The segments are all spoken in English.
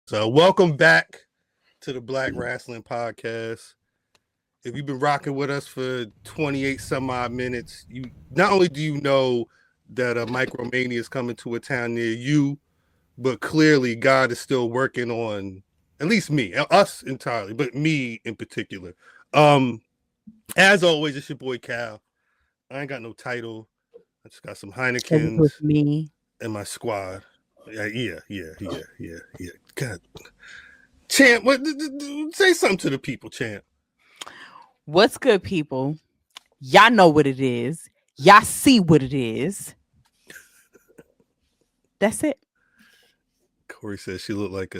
So welcome back to the Black Rasslin Podcast. If you've been rocking with us for 28 some odd minutes, you not only do you know that a Micromania is coming to a town near you, but clearly God is still working on at least me, us entirely, but me in particular. As always, it's your boy Cal. I ain't got no title. I just got some Heinekens with me and my squad. Yeah. God, Champ, say something to the people, Champ. What's good, people? Y'all know what it is. Y'all see what it is. That's it. Corey says she looked like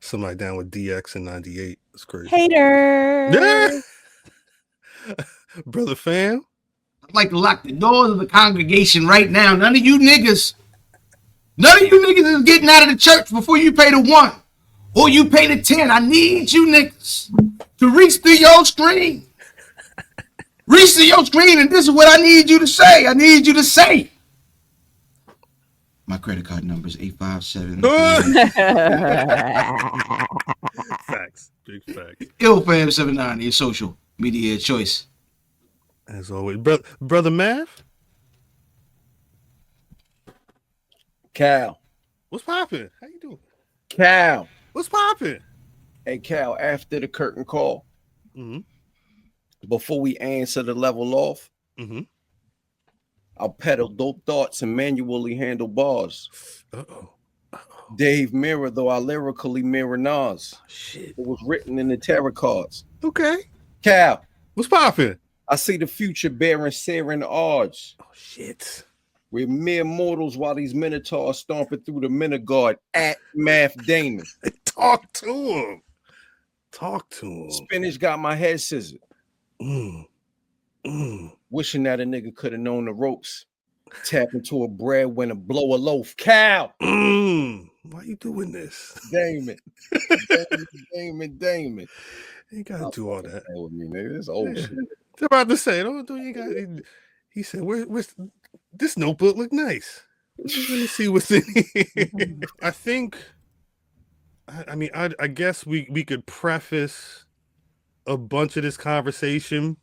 somebody down with DX in '98. It's crazy. Hater. Yeah. Brother fam. I'd like to lock the doors of the congregation right now. None of you niggas is getting out of the church before you pay the 1 or you pay the 10. I need you niggas to reach through your screen. Reach through your screen, and this is what I need you to say. I need you to say. My credit card number is 857. Facts. Big facts. IllFam79, your social media choice. As always. Brother Math? Cal. What's poppin'? How you doing? Cal. What's poppin'? Hey, Cal, after the curtain call, before we answer the level off, I'll pedal dope thoughts and manually handle bars. Dave mirror, though I lyrically mirror Nas. Shit. It was written in the tarot cards. Okay. Cal. What's poppin'? I see the future bearing Sarah and Arj. Oh, shit. We're mere mortals while these minotaurs stomping through the Minogard at Math Damon. Talk to him. Spinach got my head scissored. Wishing that a nigga could have known the ropes. Tap into a breadwinner, blow a loaf. Cal. Why you doing this? Damon. Damon. You gotta do all that. With me, nigga. It's old shit. I'm about to say, don't you got. He said, "Where's this notebook? Look nice. Let me see what's in here." I think. I guess we could preface a bunch of this conversation.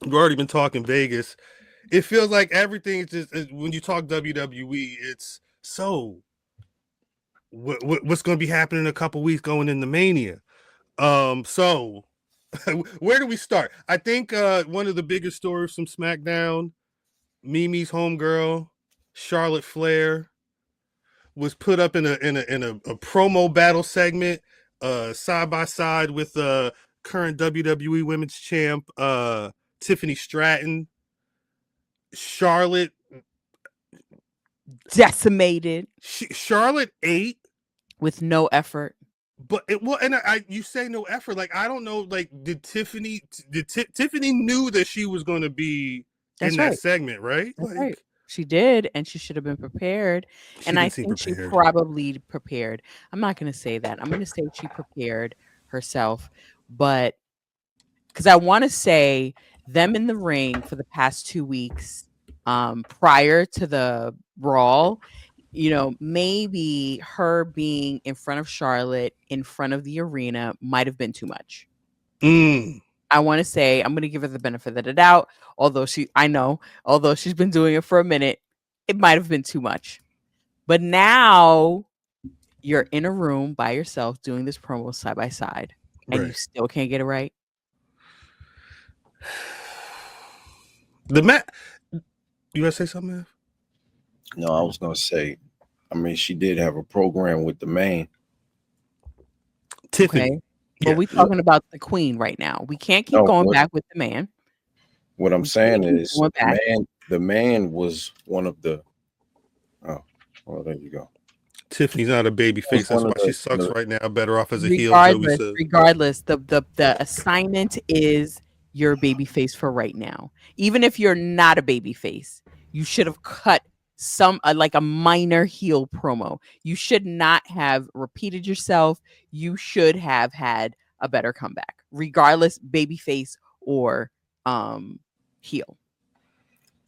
We've already been talking Vegas. It feels like everything is just when you talk WWE, it's so. What's going to be happening in a couple weeks going into Mania? So where do we start? I think one of the biggest stories from SmackDown, Mimi's homegirl, Charlotte Flair, was put up in a promo battle segment, side by side with current WWE Women's Champ Tiffany Stratton. Charlotte decimated. Charlotte ate with no effort. But you say no effort. Like, I don't know. Like, did Tiffany knew that she was going to be in that segment, right? That's right. She did, and she should have been prepared. And I think she probably prepared. I'm not going to say that. I'm going to say she prepared herself, but because I want to say them in the ring for the past 2 weeks, prior to the Brawl. You know, maybe her being in front of Charlotte, in front of the arena, might have been too much. I want to say, I'm going to give her the benefit of the doubt. Although she's been doing it for a minute, it might have been too much. But now you're in a room by yourself doing this promo side by side, and you still can't get it right. You want to say something, man? No, I was going to say, she did have a program with the man. Tiffany. Okay. But we're talking about the queen right now. We can't keep going back with the man. What I'm saying is the man was one of the... Oh, well, there you go. Tiffany's not a baby face. That's why she sucks right now. Better off as a heel. Regardless, the assignment is your baby face for right now. Even if you're not a baby face, you should have cut some like a minor heel promo. You should not have repeated yourself. You should have had a better comeback, regardless, babyface or heel.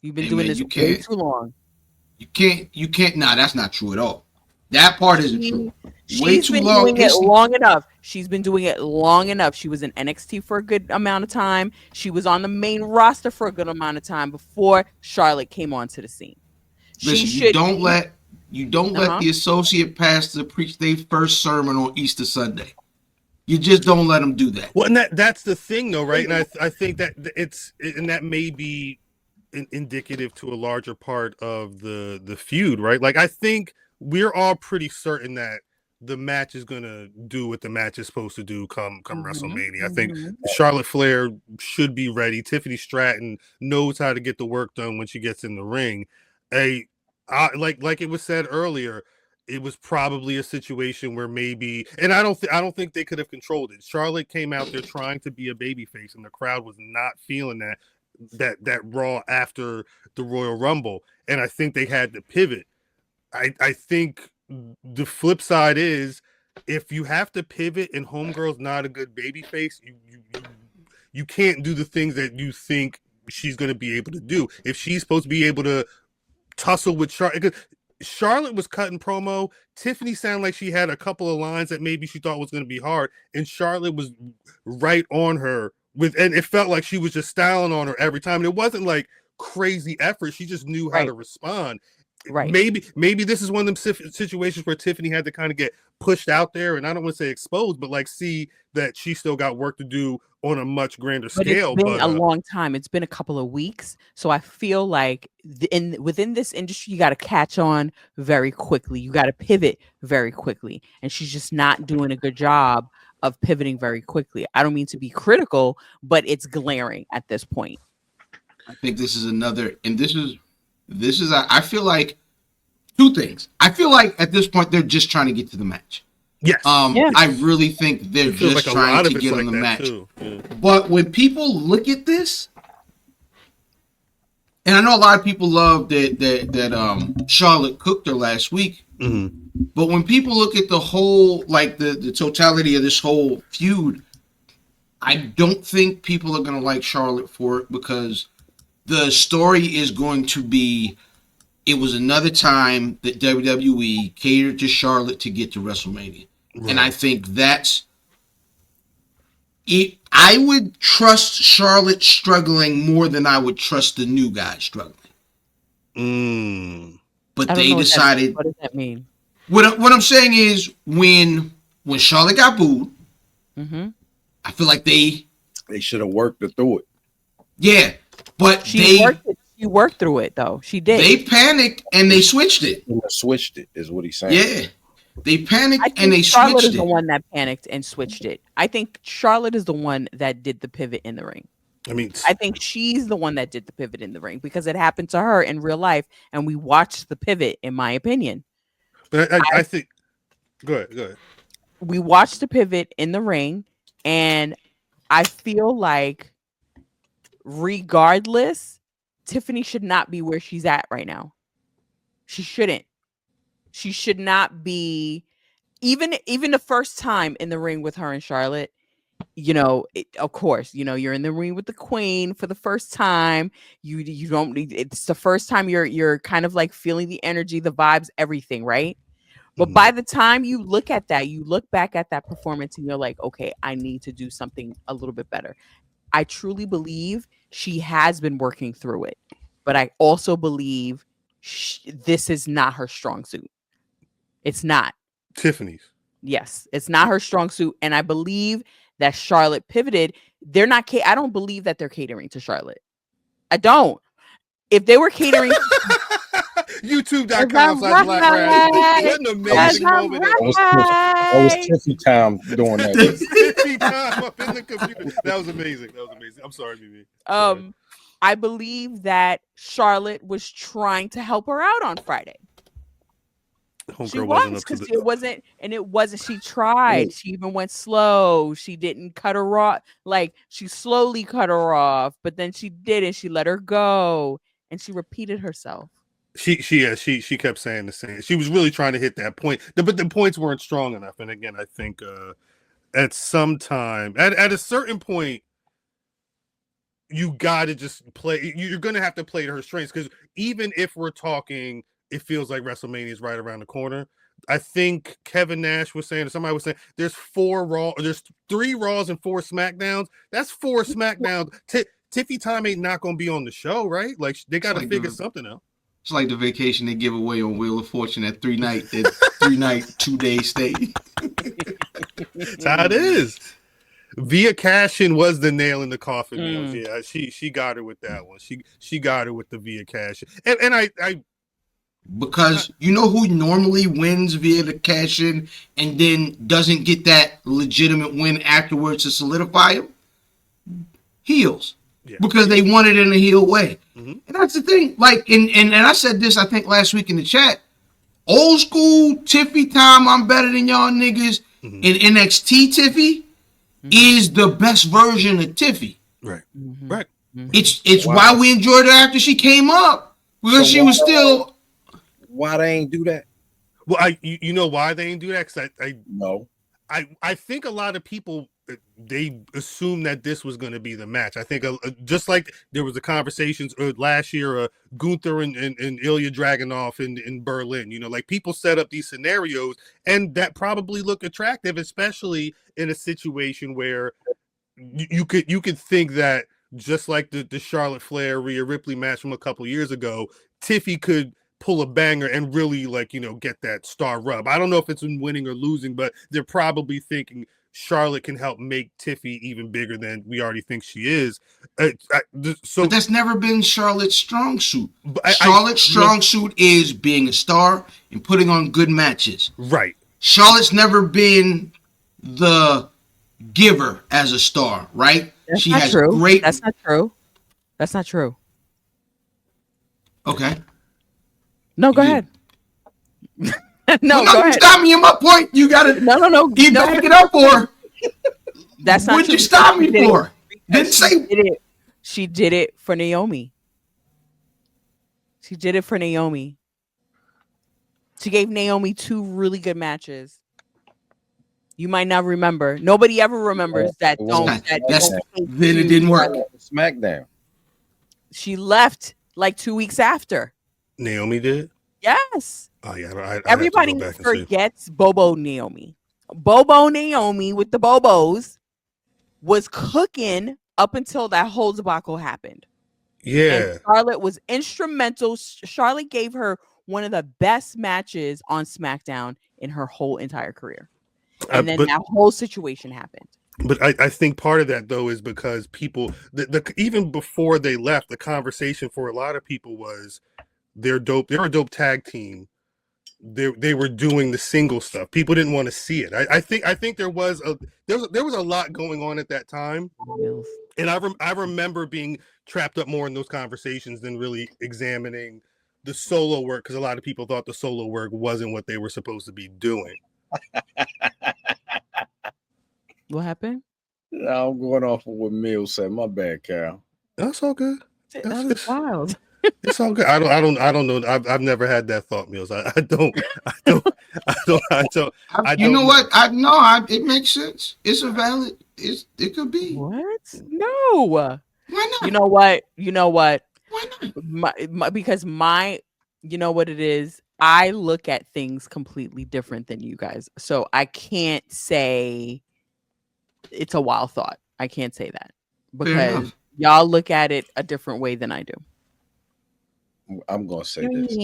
You've been doing this way too long. You can't. Nah, that's not true at all. That part isn't true. Way She's too been long. doing it long enough. She's been doing it long enough. She was in NXT for a good amount of time. She was on the main roster for a good amount of time before Charlotte came onto the scene. Listen, you don't let the associate pastor preach their first sermon on Easter Sunday. You just don't let them do that. Well, and that's the thing, though, right? And I think that that may be indicative to a larger part of the feud, right? Like, I think we're all pretty certain that the match is gonna do what the match is supposed to do come WrestleMania. I think Charlotte Flair should be ready. Tiffany Stratton knows how to get the work done when she gets in the ring. Like it was said earlier, it was probably a situation where maybe, and I don't think they could have controlled it. Charlotte came out there trying to be a babyface, and the crowd was not feeling that Raw after the Royal Rumble, and I think they had to pivot. I think the flip side is, if you have to pivot and Homegirl's not a good babyface, you can't do the things that you think she's going to be able to do. If she's supposed to be able to tussle with Charlotte, because Charlotte was cutting promo, Tiffany sounded like she had a couple of lines that maybe she thought was going to be hard, and Charlotte was right on her and it felt like she was just styling on her every time. And it wasn't like crazy effort; she just knew how to respond. Right. Maybe this is one of them situations where Tiffany had to kind of get pushed out there, and I don't want to say exposed, but like see that she still got work to do on a much grander scale. It's been a long time. It's been a couple of weeks, so I feel like within this industry, you got to catch on very quickly. You got to pivot very quickly, and she's just not doing a good job of pivoting very quickly. I don't mean to be critical, but it's glaring at this point. I think this is another, and this is. I feel like two things. I feel like at this point they're just trying to get to the match. Yes. I really think they're just trying to get on the match. Yeah. But when people look at this, and I know a lot of people love that Charlotte cooked her last week. Mm-hmm. But when people look at the whole, like the totality of this whole feud, I don't think people are going to like Charlotte for it, because the story is going to be, it was another time that WWE catered to Charlotte to get to WrestleMania. Right. And I think that's it. I would trust Charlotte struggling more than I would trust the new guy struggling. But they decided. What does that mean? What I'm saying is, when Charlotte got booed, I feel like they should have worked it through it. Yeah. But she worked through it, though. She did. They panicked and they switched it. Switched it is what he's saying. Yeah, they panicked and they Charlotte switched it. Charlotte is the one that panicked and switched it. I think Charlotte is the one that did the pivot in the ring. I think she's the one that did the pivot in the ring, because it happened to her in real life, and we watched the pivot. In my opinion, but I think. Go ahead. We watched the pivot in the ring, and I feel like, regardless, Tiffany should not be where she's at right now. She shouldn't. She should not be, even the first time in the ring with her and Charlotte. Of course, you're in the ring with the queen for the first time. You don't need, it's the first time you're kind of like feeling the energy, the vibes, everything, right? But by the time you look at that, you look back at that performance and you're like, okay, I need to do something a little bit better. I truly believe she has been working through it, but I also believe this is not her strong suit. It's not. Tiffany's. Yes, it's not her strong suit, and I believe that Charlotte pivoted. They're not. I don't believe that they're catering to Charlotte. I don't. If they were catering, YouTube.com/Black Rasslin. What an amazing moment! That was Tiffany time doing that. Tiffany time up in the computer. That was amazing. I'm sorry, Mimi. I believe that Charlotte was trying to help her out on Friday. She was, because it wasn't. She tried. She even went slow. She didn't cut her off. Like, she slowly cut her off, but then she didn't. She let her go, and she repeated herself. She kept saying the same. She was really trying to hit that point, but the points weren't strong enough. And again, I think at some time, at a certain point, you got to just play. You're going to have to play to her strengths, because even if we're talking, it feels like WrestleMania is right around the corner. I think Kevin Nash was saying, or somebody was saying, there's 3 Raws and 4 SmackDowns. That's 4 SmackDowns. Tiffy Time ain't not going to be on the show, right? Like, they got to figure something out. It's like the vacation they give away on Wheel of Fortune at 3-night, 2-day stay. That's how it is. Via Cashin was the nail in the coffin. Yeah, she got her with that one. She got her with the Via Cashin. And I because you know who normally wins via the cash-in and then doesn't get that legitimate win afterwards to solidify him? Heels. Yeah. Because they won it in a heel way. Mm-hmm. And that's the thing. Like, and I said this, I think, last week in the chat. Old school Tiffy Time, I'm better than y'all niggas. Mm-hmm. In NXT Tiffy is the best version of Tiffy. Right. Mm-hmm. Right. Mm-hmm. It's why we enjoyed her after she came up. Because she was still... Why they ain't do that? Well, you know why they ain't do that? Because I think a lot of people, they assumed that this was going to be the match. I think just like there was the conversations last year, Gunther and Ilya Dragunov in Berlin. You know, like people set up these scenarios, and that probably look attractive, especially in a situation where you could think that just like the Charlotte Flair Rhea Ripley match from a couple years ago, Tiffy could pull a banger and really, like, you know, get that star rub. I don't know if it's in winning or losing, but they're probably thinking Charlotte can help make Tiffy even bigger than we already think she is. But that's never been Charlotte's strong suit. Charlotte's strong suit is being a star and putting on good matches. Right. Charlotte's never been the giver as a star, right? That's not true. That's not true. Okay. No, go ahead. Go ahead. Stop me in my point. You gotta no. You back it up for. That's not What'd true. you stop me for? Didn't say she did it for Naomi. She did it for Naomi. She gave Naomi 2 really good matches. You might not remember. Nobody ever remembers that. Then it didn't work. SmackDown. She left like 2 weeks after. Naomi did? Yes. Oh, yeah. Everybody forgets Bobo Naomi. Bobo Naomi with the Bobos was cooking up until that whole debacle happened. Yeah. And Charlotte was instrumental. Charlotte gave her one of the best matches on SmackDown in her whole entire career. And then that whole situation happened. But I think part of that, though, is because people, even before they left, the conversation for a lot of people was, they're dope. They're a dope tag team. They were doing the single stuff. People didn't want to see it. I think there was a lot going on at that time, and I remember being trapped up more in those conversations than really examining the solo work, because a lot of people thought the solo work wasn't what they were supposed to be doing. What happened? No, I'm going off of what Mills said. My bad, Cal. That's all good. That was wild. It's all good. I don't know. I've never had that thought, Mills. I don't. You know what? It makes sense. It's a valid. It could be. What? No. Why not? You know what? Why not? Because you know what it is? I look at things completely different than you guys. So I can't say it's a wild thought. I can't say that because y'all look at it a different way than I do. I'm going to say this.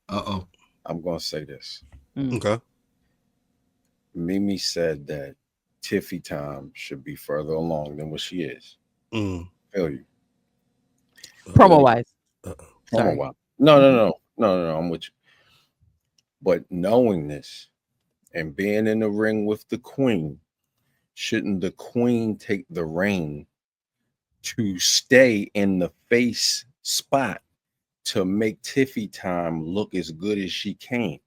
Uh-oh. I'm going to say this. Okay. Mimi said that Tiffy Time should be further along than what she is. Feel you. Promo-wise. Promo-wise. No, I'm with you. But knowing this and being in the ring with the queen, shouldn't the queen take the reign to stay in the face spot to make Tiffy Time look as good as she can?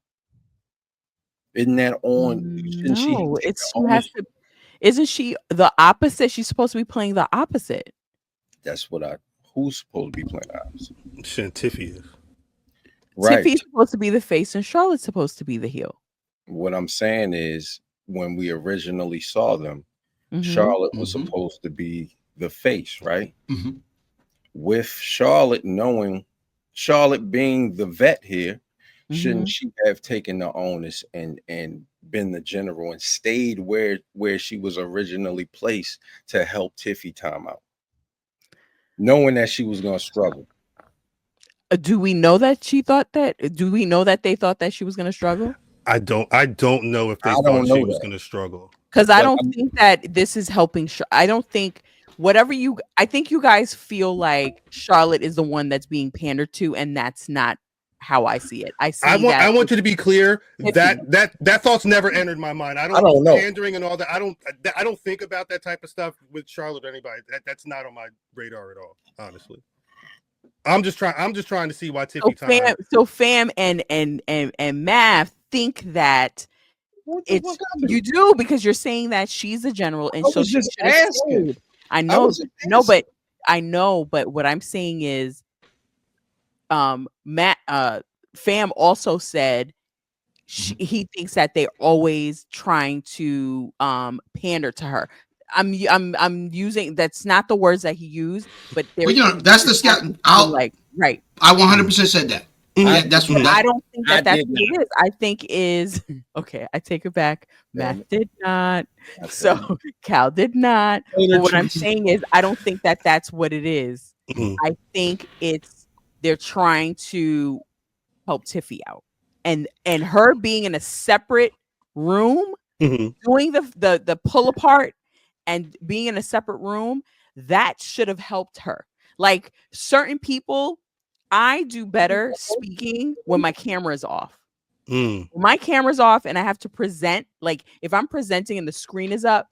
Isn't that on? No, isn't she the opposite? She's supposed to be playing the opposite. That's what who's supposed to be playing the opposite? Tiffy is. Right. Tiffy's supposed to be the face and Charlotte's supposed to be the heel. What I'm saying is, when we originally saw them, Charlotte was supposed to be the face, right? With Charlotte being the vet here, Shouldn't she have taken the onus and been the general and stayed where she was originally placed to help Tiffy time out, knowing that she was going to struggle? Do we know that she thought that? Do we know that they thought that she was going to struggle? I don't know if they thought she was going to struggle. Because I don't think that this is helping. I don't think I think you guys feel like Charlotte is the one that's being pandered to, and that's not how I see it. I want you to be clear that thought's never entered my mind. I don't know pandering and all that. I don't think about that type of stuff with Charlotte or anybody. That's not on my radar at all, honestly. I'm just trying to see why Tiffany Fam and Mav think that it's you do because you're saying that she's a general and so she's just asking. I know, but what I'm saying is, Fam also said he thinks that they're always trying to pander to her. I'm using that's not the words that he used, but that's the scouting. Right. I 100% said that. That's what I don't think that's what it is. I think is okay. I take it back. Matt did not. So Cal did not. But what I'm saying is, I don't think that that's what it is. I think they're trying to help Tiffy out, and her being in a separate room, doing the pull apart and being in a separate room, that should have helped her. Like certain people, I do better speaking when my camera is off. When my camera's off and I have to present, like if I'm presenting and the screen is up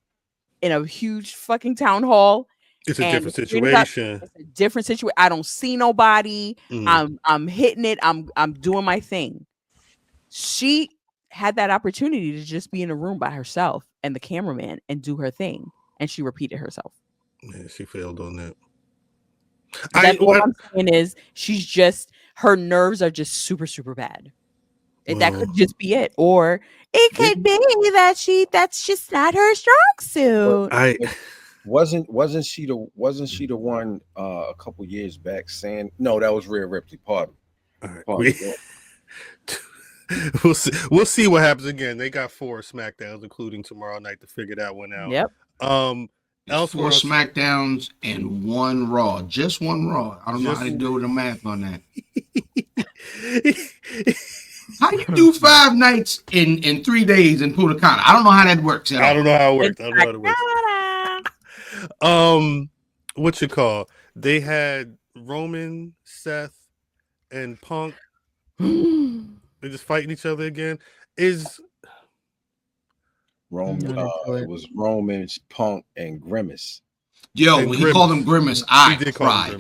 in a huge fucking town hall, it's a different situation. It's a different situation. I don't see nobody. I'm hitting it. I'm doing my thing. She had that opportunity to just be in a room by herself and the cameraman and do her thing, and she repeated herself. Yeah, she failed on that. What I'm saying is her nerves are just super, super bad. That could just be it. Or it could be that that's just not her strong suit. Wasn't she the one a couple years back saying no, that was Rhea Ripley, pardon. All right. We'll see what happens again. They got 4 SmackDowns, including tomorrow night, to figure that one out. Yep. 4 SmackDowns and 1 Raw. Just 1 Raw. I don't know how to do the math on that. How do you do 5 nights in 3 days in Punta Cana? I don't know how that works. I don't know how it works. What you call? They had Roman, Seth, and Punk. They're just fighting each other again. Is Roman? It was Roman's Punk and Grimace. When he called him Grimace, I cried.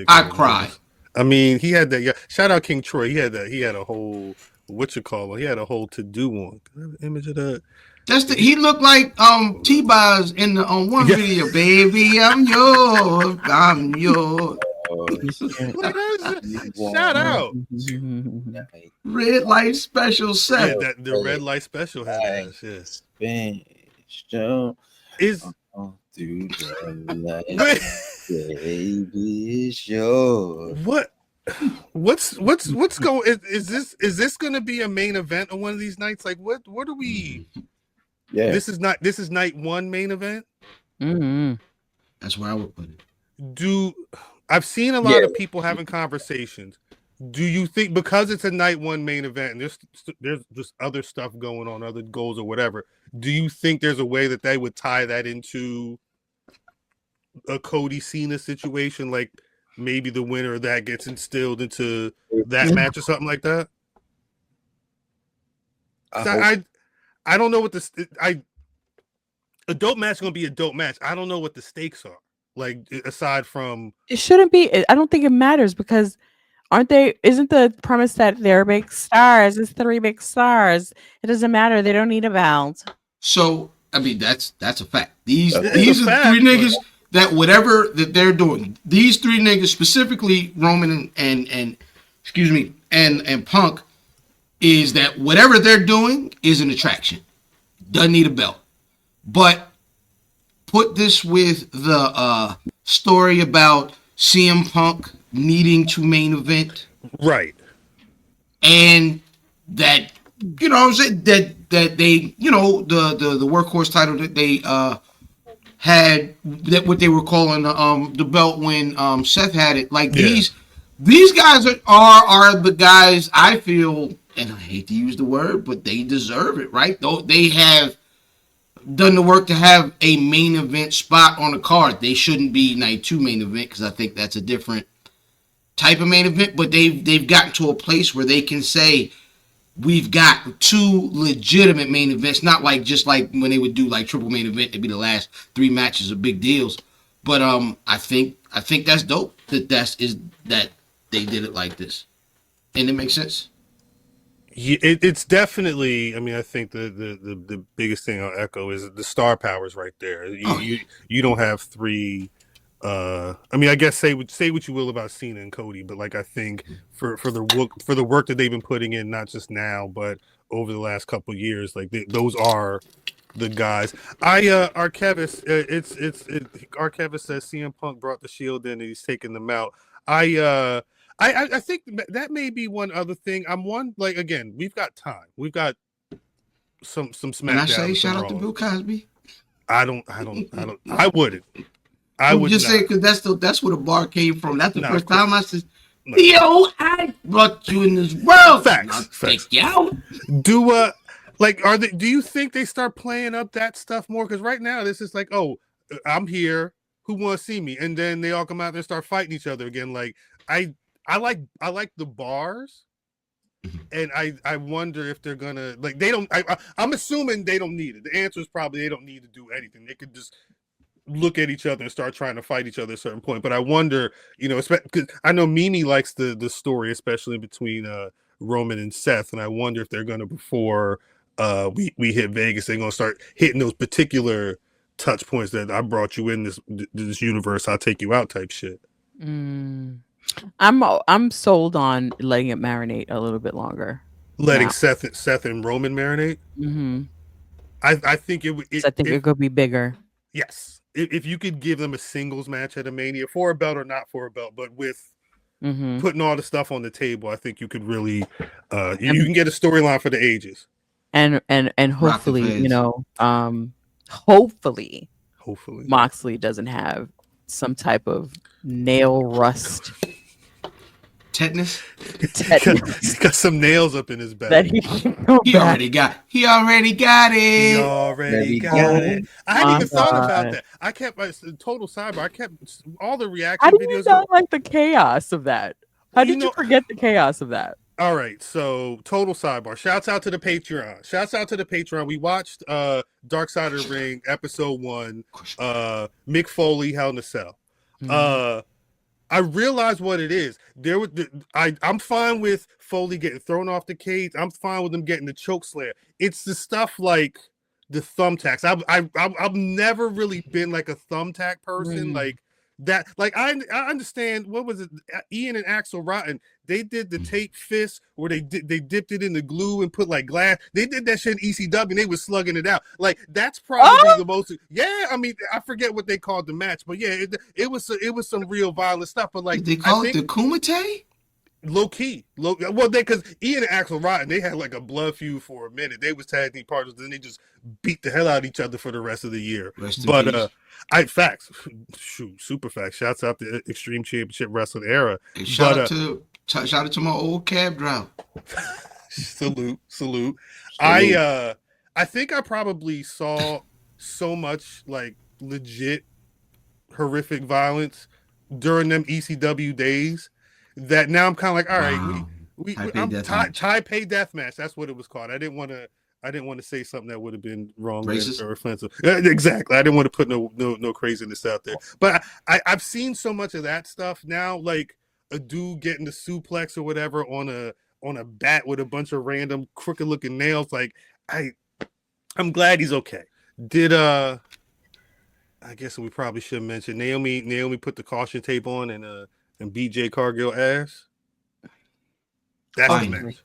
I cried. I mean, he had that. Yeah, shout out King Troy. He had that. He had a whole He had a whole to do one. Can I have an image of that? He looked like T-Boz on one video. Baby, I'm yours. I'm yours. Shout out. Red light special set. Yeah, the red light special had that. Is through the night, baby, it's yours. What's going? Is this going to be a main event on one of these nights? Like what are we? Yeah, this is night 1 main event. That's where I would put it. I've seen a lot of people having conversations. Do you think because it's a night 1 main event and there's just other stuff going on, other goals or whatever, do you think there's a way that they would tie that into a Cody Cena situation? Like maybe the winner of that gets instilled into that match or something like that? I don't know what a dope match is going to be a dope match. I don't know what the stakes are. Like aside from it shouldn't be. I don't think it matters because isn't the premise that they're big stars? It's 3 big stars. It doesn't matter. They don't need a belt. So I mean that's a fact. These are the 3 niggas that whatever that they're doing. These 3 niggas specifically Roman and Punk is that whatever they're doing is an attraction. Doesn't need a belt. But put this with the story about CM Punk needing to main event. Right. And that, you know what I'm saying, that they, you know, the workhorse title that they had, that what they were calling the belt when Seth had it. Like these guys are the guys I feel, and I hate to use the word, but they deserve it, right? Though they have done the work to have a main event spot on the card. They shouldn't be night 2 main event because I think that's a different type of main event, but they've gotten to a place where they can say we've got 2 legitimate main events, not like just like when they would do like triple main event, it'd be the last 3 matches of big deals. But I think that's dope that they did it like this, and it makes sense. Yeah, it's definitely. I mean, I think the biggest thing I'll echo is the star powers right there. You don't have 3. I mean, I guess say what you will about Cena and Cody, but like I think for the work that they've been putting in, not just now but over the last couple of years, like those are the guys. Arkevis, Arkevis says CM Punk brought the Shield in and he's taking them out. I think that may be one other thing. I'm one, like, again, we've got time. We've got some SmackDown. Can I say shout out to Bill Cosby? I wouldn't. I would just say because that's where the bar came from. That's the first time I said, "Yo, I brought you in this world." Facts. Take you out. Do you think they start playing up that stuff more? Because right now this is like, oh, I'm here. Who wants to see me? And then they all come out there and start fighting each other again. Like I like the bars, and I wonder if they're gonna, like, they don't. I'm assuming they don't need it. The answer is probably they don't need to do anything. They could just look at each other and start trying to fight each other at a certain point. But I wonder, you know, because I know Mimi likes the story, especially between Roman and Seth, and I wonder if they're gonna, before we hit Vegas, they're gonna start hitting those particular touch points that I brought you in this universe, I'll take you out type shit. I'm sold on letting it marinate a little bit longer. Letting Seth and Roman marinate. Mm-hmm. I think it could be bigger. Yes. If you could give them a singles match at a Mania, for a belt or not for a belt, but with putting all the stuff on the table, I think you could really you can get a storyline for the ages. And hopefully, you know, hopefully Moxley doesn't have some type of nail rust. Tetanus. He's got some nails up in his back. He already got it. He already got it. I hadn't even thought about that. I kept total sidebar. I kept all the reaction videos. How do you not like the chaos of that? How did you forget the chaos of that? All right, so total sidebar. Shouts out to the Patreon. We watched Dark Side of the Ring episode 1. Mick Foley, Hell in a Cell. I realized what it is. I'm fine with Foley getting thrown off the cage. I'm fine with them getting the choke slam. It's the stuff like the thumbtacks. I've never really been like a thumbtack person. Like that. Like I understand. What was it? Ian and Axel Rotten. They did the tape fist where they dipped it in the glue and put like glass. They did that shit in ECW and they was slugging it out. Like that's probably the most. Yeah, I mean I forget what they called the match, but yeah, it was some real violent stuff. But like did they call it the Kumite? Low key. Well, because Ian and Axel Rotten, they had like a blood feud for a minute. They was tag team partners, then they just beat the hell out of each other for the rest of the year. But facts, super facts. Shouts out to Extreme Championship Wrestling era. Hey, shout out to my old cab driver. Salute. I think I probably saw so much like legit horrific violence during them ECW days that now I'm kind of like, all right, Taipei Deathmatch. That's what it was called. I didn't want to say something that would have been wrong or offensive. Exactly. I didn't want to put no craziness out there. But I've seen so much of that stuff now, like a dude getting the suplex or whatever on a bat with a bunch of random crooked looking nails. Like I'm glad he's okay. Did I guess we probably should mention Naomi put the caution tape on and beat Jade Cargill ass. That's the match.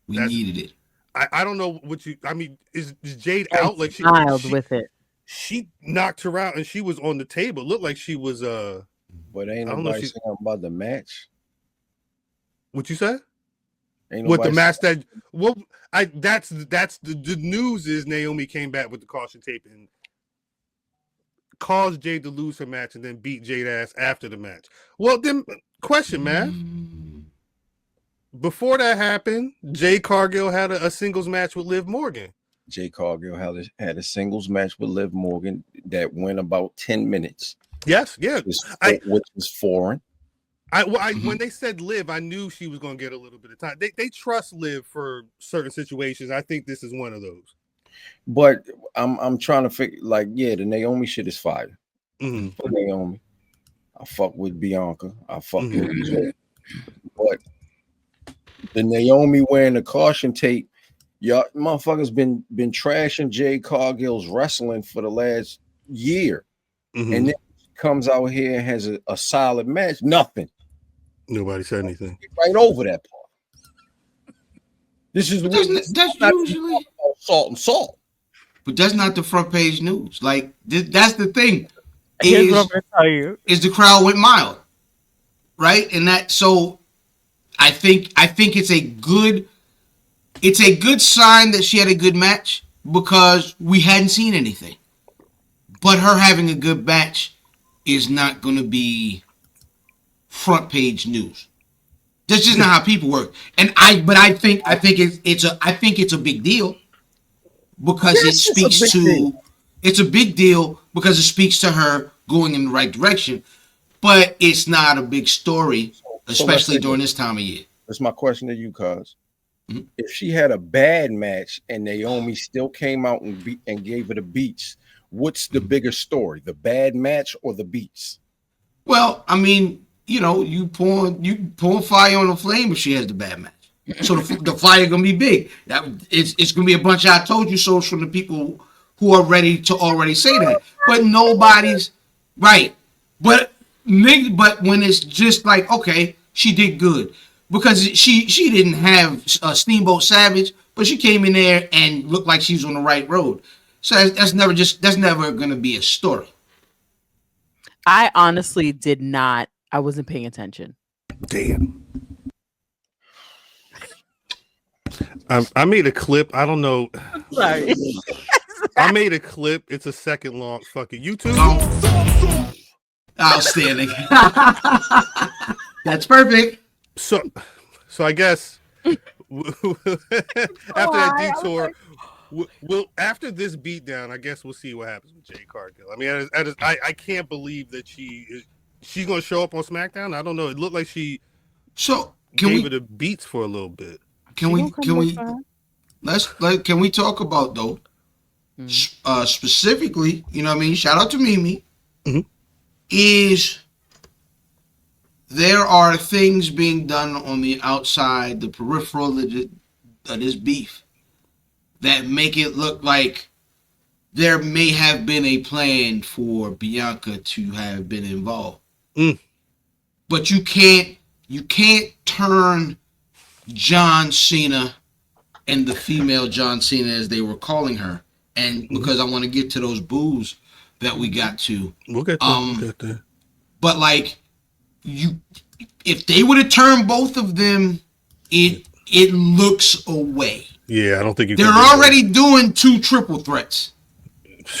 We needed it. I don't know what you. I mean, is Jade out? Like she with it. She knocked her out, and she was on the table. It looked like she was. But ain't nobody saying about the match. What you say? With the match that that's the news is Naomi came back with the caution tape and caused Jade to lose her match and then beat Jade ass after the match. Well, then question, man. Before that happened, Jade Cargill had a singles match with Liv Morgan. Jade Cargill had a singles match with Liv Morgan that went about 10 minutes. Yes, yeah. Which was foreign. When they said Liv, I knew she was going to get a little bit of time. They trust Liv for certain situations. I think this is one of those. But I'm trying to figure, like, yeah, the Naomi shit is fire. For Naomi, I fuck with Bianca. I fuck with Jade. But the Naomi wearing the caution tape, y'all motherfuckers been trashing Jade Cargill's wrestling for the last year, and then she comes out here and has a solid match. Nothing. Nobody said anything. Right over that part. This is that's usually salt and salt, but that's not the front page news. Like that's the thing. Here's what I'm gonna tell you: is the crowd went mild, right? And that so. I think it's a good sign that she had a good match because we hadn't seen anything. But her having a good match is not going to be front page news. That's just not how people work. And I think it's a big deal because it's a big deal because it speaks to her going in the right direction. But it's not a big story. Especially during this time of year. That's my question to you, cuz. If she had a bad match and Naomi still came out and gave it a beats, what's the bigger story, the bad match or the beats? Well, I mean, you pouring fire on the flame if she has the bad match. So the fire gonna be big. It's gonna be a bunch of I told you so from the people who are ready to already say that. But nobody's right. But when it's just like, okay, she did good because she didn't have a Steamboat Savage, but she came in there and looked like she was on the right road. So that's never going to be a story. I honestly did not. I wasn't paying attention. Damn. I made a clip. I don't know. Sorry. I made a clip. It's a second long. Fucking YouTube. Outstanding. That's perfect. So I guess after that detour, we'll after this beatdown, I guess we'll see what happens with Jade Cargill. I mean, I can't believe that she's gonna show up on SmackDown. I don't know. It looked like she gave it a beats for a little bit. Can we talk about though? Specifically, you know what I mean? Shout out to Mimi. Is there are things being done on the outside, the peripheral of this beef that make it look like there may have been a plan for Bianca to have been involved. But you can't turn John Cena and the female John Cena as they were calling her, and because I want to get to those boos that we got to. We'll get there. But like if they would have turned both of them, it looks away. Yeah, I don't think they're already doing 2 triple threats.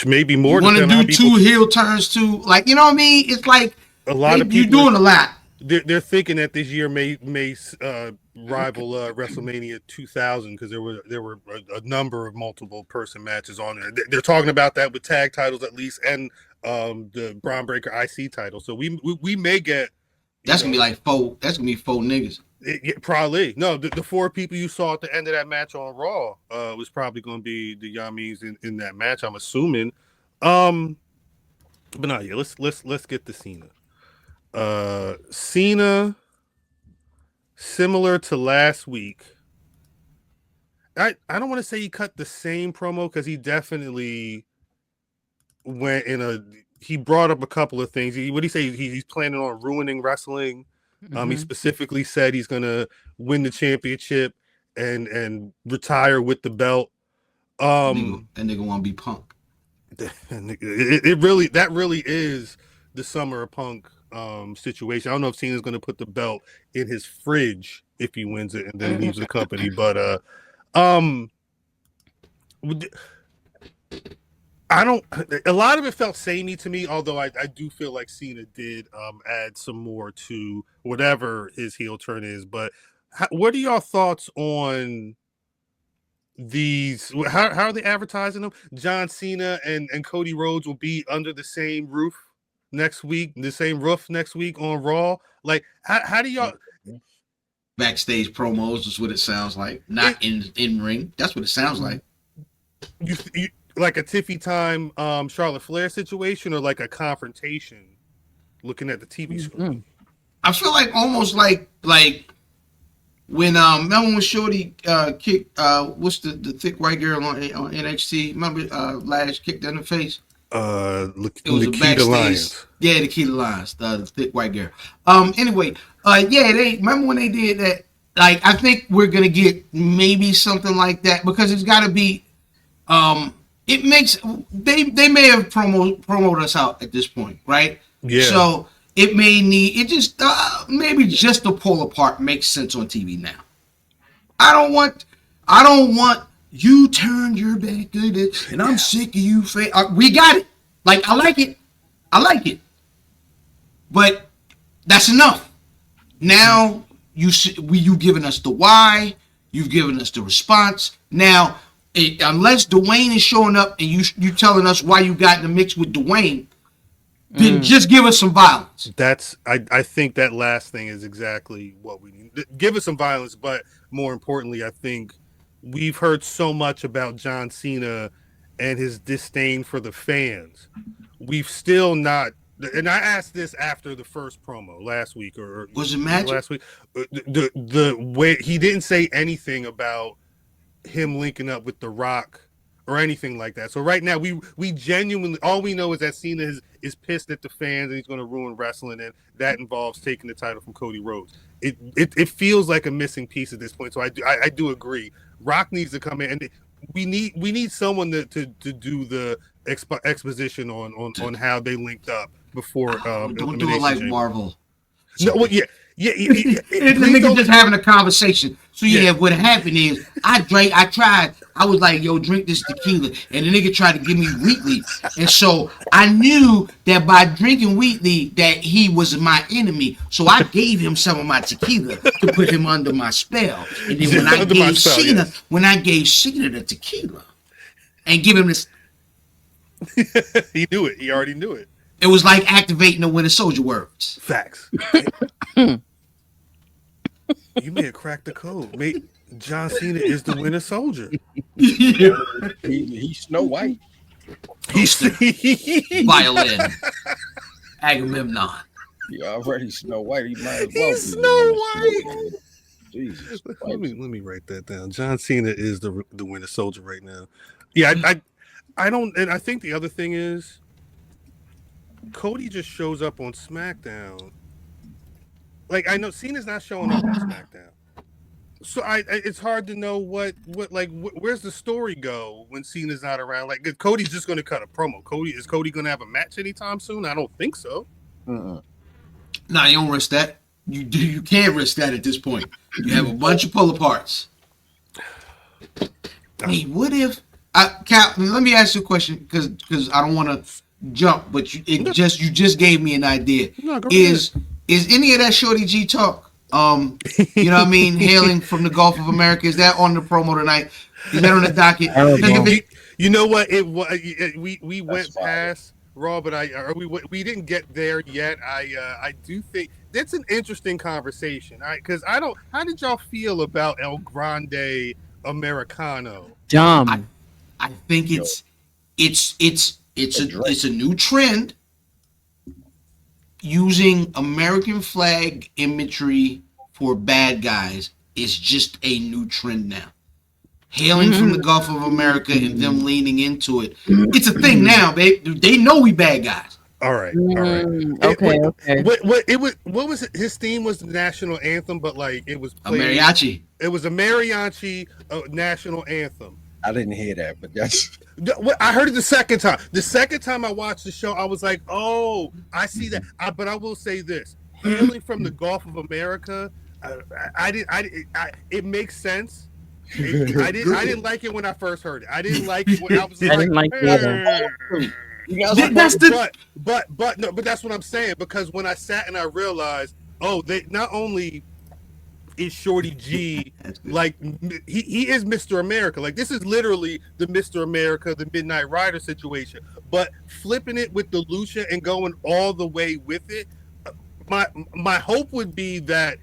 Maybe more. You want to do 2 heel turns too, like you know what I mean? It's like a lot of people. You're doing a lot. They're thinking that this year may rival WrestleMania 2000 because there were a number of multiple person matches on there. They're talking about that with tag titles at least, and the Bron Breakker IC title. So we may get. That's gonna be like 4. That's gonna be 4 niggas. Probably no. The 4 people you saw at the end of that match on Raw was probably going to be the Yamis in that match. I'm assuming. But no, yeah. Let's get to Cena. Cena, similar to last week. I don't want to say he cut the same promo because he definitely went he brought up a couple of things. What did he say? He's planning on ruining wrestling. He specifically said he's gonna win the championship and retire with the belt. That nigga want to be Punk. That really is the summer of Punk situation. I don't know if Cena's going to put the belt in his fridge if he wins it and then leaves the company, but I don't. A lot of it felt samey to me, although I do feel like Cena did add some more to whatever his heel turn is. But what are y'all thoughts on these? How are they advertising them? John Cena and Cody Rhodes will be under the same roof next week, the same roof next week on Raw. Like, how do y'all? Backstage promos is what it sounds like, not in ring. That's what it sounds like. You like a Tiffy time Charlotte Flair situation, or like a confrontation looking at the TV screen? I feel like almost like when remember when Shorty kicked what's the thick white girl on NXT? Remember Lash kicked her in the face? It was Nikita Lyons. Yeah, Nikita Lyons, the thick white girl. Anyway, they remember when they did that. Like, I think we're gonna get maybe something like that, because it's got to be. It makes they may have promoted us out at this point, right? Yeah. So it may need it just maybe just to pull apart makes sense on TV now. I don't want you turned your back at it, and I'm sick of you. We got it. Like, I like it, but that's enough. Now you've given us the why, you've given us the response. Now, unless Dwayne is showing up and you telling us why you got in the mix with Dwayne, then just give us some violence. I think that last thing is exactly what we need. Give us some violence, but more importantly, I think we've heard so much about John Cena and his disdain for the fans. We've still not, and I asked this after the first promo last week, or was it Magic? Last week? The way he didn't say anything about him linking up with The Rock or anything like that. So right now we genuinely, all we know is that Cena is pissed at the fans and he's going to ruin wrestling, and that involves taking the title from Cody Rhodes. It feels like a missing piece at this point. So I do agree. Rock needs to come in, and we need someone to do the exposition on how they linked up before. Don't do it like Marvel. No, well, yeah. The nigga just having a conversation. So what happened is I tried. I was like, yo, drink this tequila. And the nigga tried to give me Wheatley. And so I knew that by drinking Wheatley that he was my enemy. So I gave him some of my tequila to put him under my spell. And then when I gave Cena the tequila and give him this, he knew it. He already knew it. It was like activating the Winter Soldier words. Facts. You may have cracked the code. John Cena is the Winter Soldier. He's Snow White. He's violin. Agamemnon. He already Snow White. He might as well He's Snow White. Jesus. Let me write that down. John Cena is the Winter Soldier right now. Yeah, I don't, and I think the other thing is Cody just shows up on SmackDown. Like, I know Cena's not showing up on SmackDown, so it's hard to know where's the story go when Cena's not around. Like, Cody's just going to cut a promo. Is Cody going to have a match anytime soon? I don't think so. Nah, you don't risk that. You can't risk that at this point. You have a bunch of pull aparts. Hey, what if Cal? Let me ask you a question, because I don't want to jump, but you just gave me an idea. No, Is any of that Shorty G talk? You know what I mean? Hailing from the Gulf of America. Is that on the promo tonight? Is that on the docket? You know what? We went past Raw, but we didn't get there yet. I do think that's an interesting conversation. Because how did y'all feel about El Grande Americano? Dumb. I think it's a new trend. Using American flag imagery for bad guys is just a new trend now. Hailing from the Gulf of America and them leaning into it. It's a thing now, babe. They know we bad guys. All right. Okay. What was it? His theme was the national anthem, but like it was a mariachi. It was a mariachi national anthem. I didn't hear that, but that's. I heard it the second time. The second time I watched the show, I was like, "Oh, I see that." But I will say this: hailing from the Gulf of America, it makes sense. I didn't like it when I first heard it. I didn't like it when I was I didn't like it. But that's what I'm saying, because when I sat and I realized, they not only is Shorty G like he is Mr. America, like this is literally the Mr. America, the Midnight Rider situation, but flipping it with the Lucha and going all the way with it. My hope would be that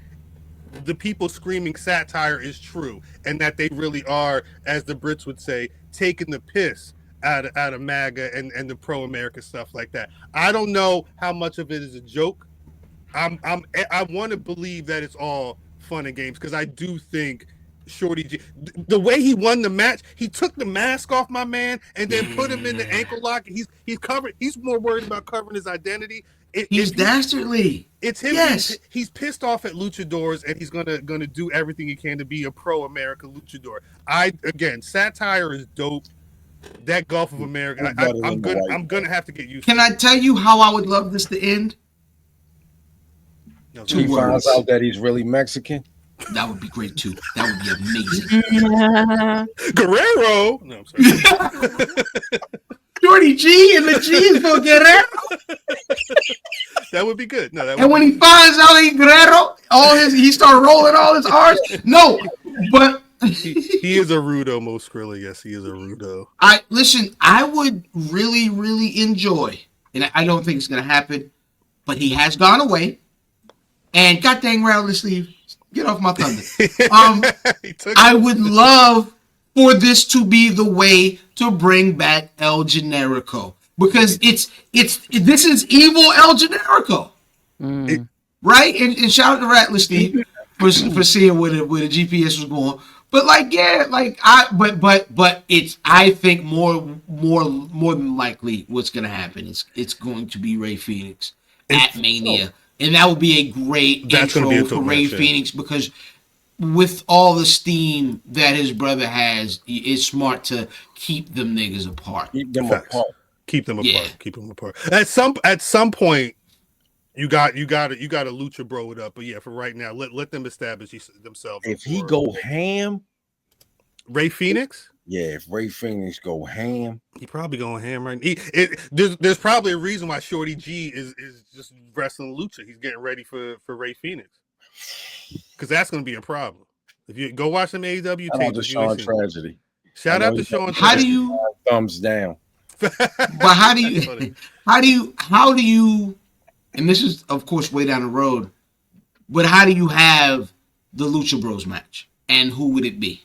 the people screaming satire is true, and that they really are, as the Brits would say, taking the piss out of MAGA and the pro-America stuff like that. I don't know how much of it is a joke. I want to believe that it's all fun and games, because I do think Shorty G, the way he won the match, he took the mask off my man and then put him in the ankle lock. He's covered. He's more worried about covering his identity. He's dastardly. It's him. Yes. He's pissed off at luchadors, and he's gonna do everything he can to be a pro-America luchador. Again, satire is dope. That Gulf of America, I'm gonna have to get used to. Can I tell you how I would love this to end? No, he finds out that he's really Mexican. That would be great too. That would be amazing. Guerrero. No, I'm sorry. Shorty G and the G is for Guerrero. That would be good. No, and when he finds out he's Guerrero, he started rolling all his R's. No, but he is a rudo, most Skrilla. Yes, he is a rudo. I would really, really enjoy, and I don't think it's gonna happen, but he has gone away. And god dang Rattler Sleeve, get off my thunder. I would love for this to be the way to bring back El Generico, because this is evil El Generico, right? And shout out to Rattler Steve for seeing where the GPS was going. But but it's, I think more than likely what's gonna happen it's going to be Rey Fenix at Mania. And that would be a great intro for Rey Fenix, because with all the steam that his brother has, it's smart to keep them niggas apart. Keep them apart. At some point, you got to lucha bro it up. But yeah, for right now, let them establish themselves. If he go ham, Rey Fenix. Yeah, if Rey Fenix go ham, he probably going ham right now. There's probably a reason why Shorty G is just wrestling lucha. He's getting ready for Rey Fenix, because that's going to be a problem. If you go watch some AEW tapes, Sean Tragedy. Shout out to Sean. How do you thumbs down? But how do you? And this is of course way down the road. But how do you have the Lucha Bros match, and who would it be?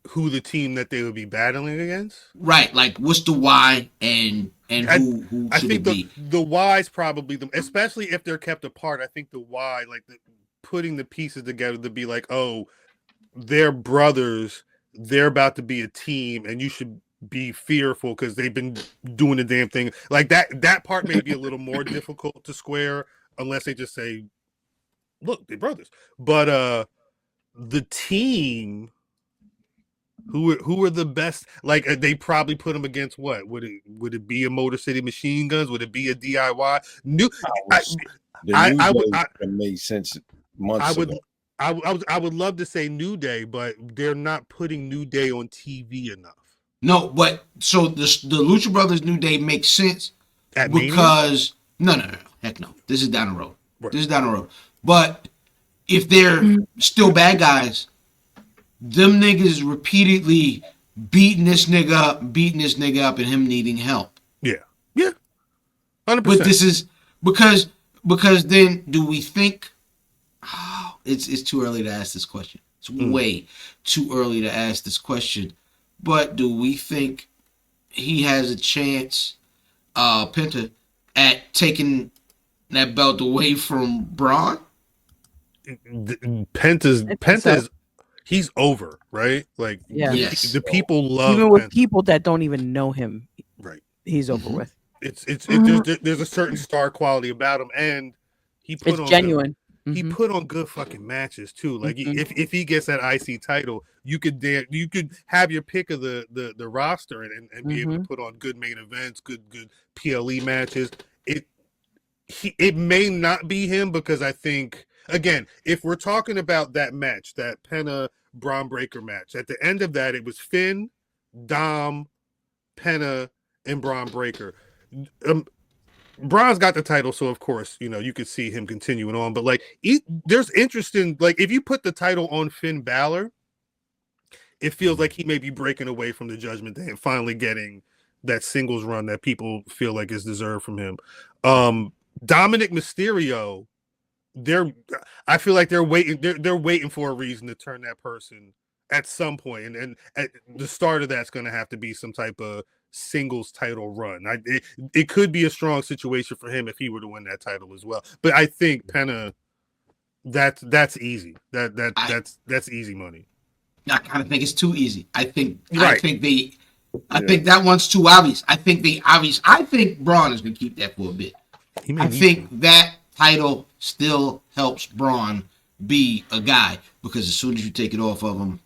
Who the team that they would be battling against? Right, like what's the why and who should I think it be? The why's probably especially if they're kept apart. I think the why, like putting the pieces together to be like, oh, they're brothers, they're about to be a team, and you should be fearful because they've been doing the damn thing. Like that part may be a little more difficult to square unless they just say, look, they're brothers. But the team. Who are the best? Like they probably put them against what? Would it be a Motor City Machine Guns? Would it be a DIY? I would made sense months ago. I would love to say New Day, but they're not putting New Day on TV enough. No, but so the Lucha Brothers New Day makes sense because no, heck no. This is down the road. Right. This is down the road. But if they're still bad guys, them niggas repeatedly beating this nigga up, and him needing help. Yeah, 100%. But this is because then do we think? Oh, it's too early to ask this question. It's way too early to ask this question. But do we think he has a chance, Penta, at taking that belt away from Braun? Penta's. He's over, right? Like, the people love even with people that don't even know him. Right, he's over with. There's a certain star quality about him, and he put it's genuine. he put on good fucking matches too. Like if he gets that IC title, you could have your pick of the roster and be able to put on good main events, good PLE matches. It may not be him because I think, again, if we're talking about that match, that Penta Bron Breakker match, at the end of that it was Finn, Dom, Penta, and Bron Breakker. Bron's got the title, so of course, you could see him continuing on. But like, there's interesting, like if you put the title on Finn Balor, it feels like he may be breaking away from the Judgment Day and finally getting that singles run that people feel like is deserved from him. Dominik Mysterio, I feel like they're waiting for a reason to turn that person at some point, and at the start of that's going to have to be some type of singles title run. It could be a strong situation for him if he were to win that title as well. But I think Penta, that's easy. That's easy money. I kind of think it's too easy. I think that one's too obvious. I think Braun is going to keep that for a bit. I think that title still helps Braun be a guy, because as soon as you take it off of him,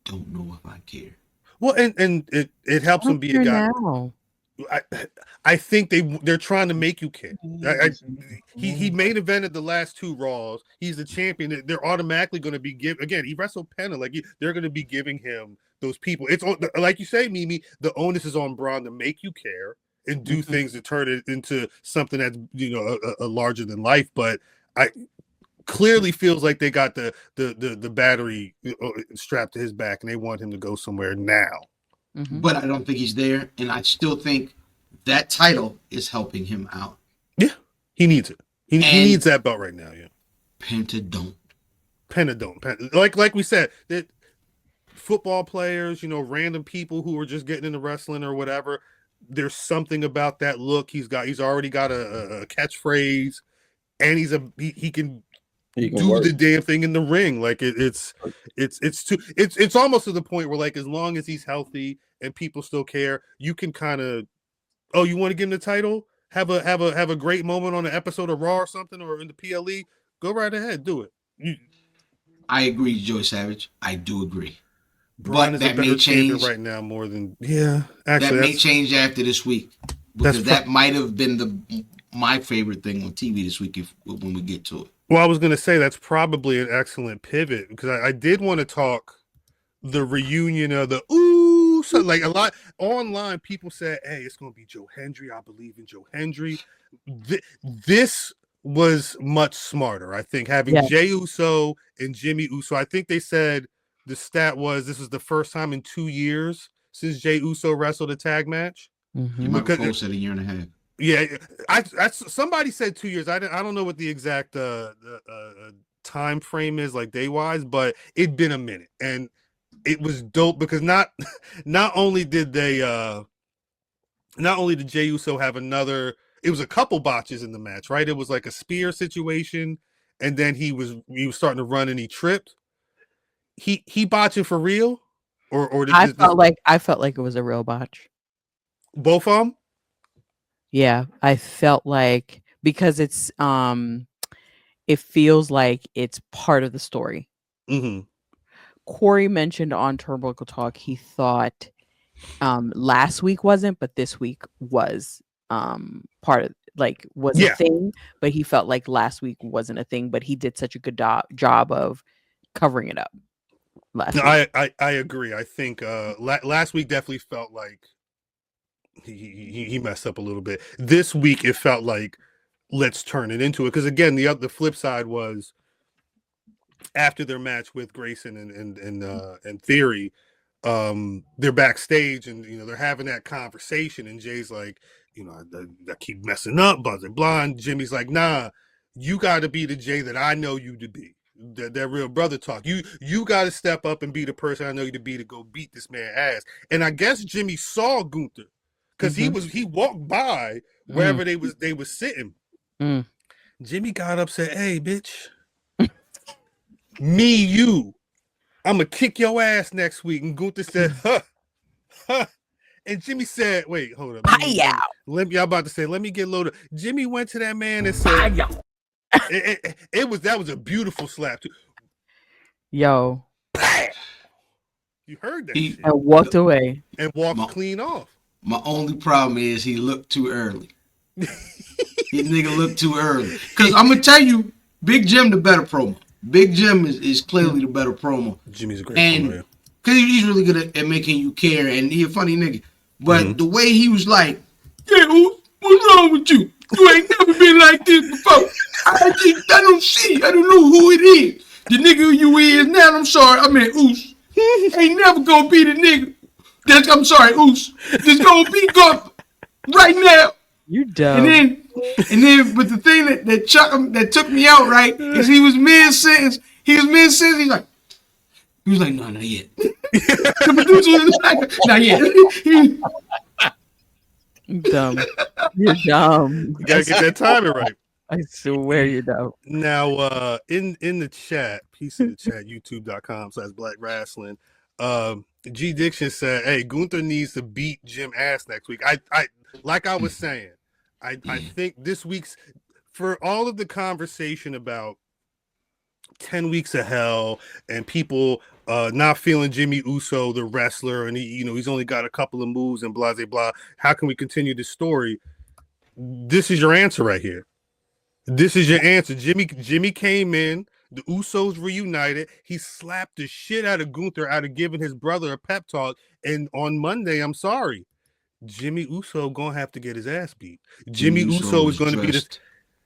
I don't know if I care. Well, and it helps him be a guy. Now. I think they're trying to make you care. He main evented the last 2 Raws. He's the champion. They're automatically going to be he wrestled Penta. Like they're going to be giving him those people. It's like you say, Mimi. The onus is on Braun to make you care and do things to turn it into something that's a larger than life. But I clearly feels like they got the battery strapped to his back and they want him to go somewhere now. But I don't think he's there, and I still think that title is helping him out. Yeah, he needs it. He needs that belt right now. Yeah, Penta don't. Like we said, that football players, random people who are just getting into wrestling or whatever. There's something about that look. He's already got a catchphrase, and he can do work. The damn thing in the ring. Like it's almost to the point where, like, as long as he's healthy and people still care, you can kind of, you want to give him the title, have a great moment on an episode of Raw or something, or in the PLE, go right ahead, do it. I agree, Joey Savage. I do agree. Braun is that may change right now more than Actually, that may change after this week, because that might have been my favorite thing on TV this week when we get to it. Well, I was going to say that's probably an excellent pivot, because I did want to talk the reunion of the so like a lot online people said, hey, it's going to be Joe Hendry. I believe in Joe Hendry. This was much smarter, I think, having Jey Uso and Jimmy Uso. I think they said the stat was this is the first time in 2 years since Jey Uso wrestled a tag match. You might be close at a year and a half. Yeah, I somebody said 2 years. I don't know what the exact time frame is, like day wise, but it'd been a minute, and it was dope because not only did Jey Uso have another. It was a couple botches in the match, right? It was like a spear situation, and then he was starting to run and he tripped. He botching for real, or I felt like it was a real botch. Both of them. Yeah, I felt like, because it's it feels like it's part of the story. Corey mentioned on Turnbuckle Talk he thought last week wasn't, but this week was part of, like, was a thing, but he felt like last week wasn't a thing, but he did such a good job of covering it up last week. I agree. I think last week definitely felt like he messed up a little bit. This week it felt like, let's turn it into it, because again the flip side was after their match with Grayson and Theory, they're backstage and they're having that conversation, and Jay's like, I keep messing up, buzzing blind. Jimmy's like, nah, you got to be the Jay that I know you to be. That real brother talk. You got to step up and be the person I know you to be to go beat this man ass. And I guess Jimmy saw Gunther, because he walked by wherever they was sitting. Jimmy got up, said, "Hey, bitch, me, you, I'm gonna kick your ass next week." And Gunther said, "Huh." And Jimmy said, "Wait, hold up. Let me get loaded." Jimmy went to that man and said, That was a beautiful slap too. Yo. You heard that shit. I walked away. And walked clean off. My only problem is he looked too early. He nigga looked too early. Because I'm going to tell you, Big Jim the better promo. Big Jim is clearly the better promo. Jimmy's a great promo. Because he's really good at making you care, and he a funny nigga. But the way he was like, yeah, what's wrong with you? You ain't never been like this before. I don't see. I don't know who it is. The nigga who you is now, I'm sorry. I mean, Oos. Ain't never gonna be the nigga. I'm sorry, Oos. There's gonna be Gunther right now. You dumb. And then, but the thing that took me out, right, is he was mid-sentence. He's like, no, not yet. The producer was like, not yet. Dumb. You're dumb. You gotta get that timing right. I swear you're dumb. Now, in the chat, piece of the chat, youtube.com/Black Rasslin, G Diction said, "Hey, Gunther needs to beat Jim ass next week." I like I was saying, I think this week's, for all of the conversation about 10 weeks of hell and people not feeling Jimmy Uso the wrestler, and he's only got a couple of moves and blah blah blah. How can we continue this story? This is your answer right here. This is your answer. Jimmy came in. The Usos reunited. He slapped the shit out of Gunther out of giving his brother a pep talk. And on Monday, I'm sorry, Jimmy Uso gonna have to get his ass beat. Jimmy Uso is going to be this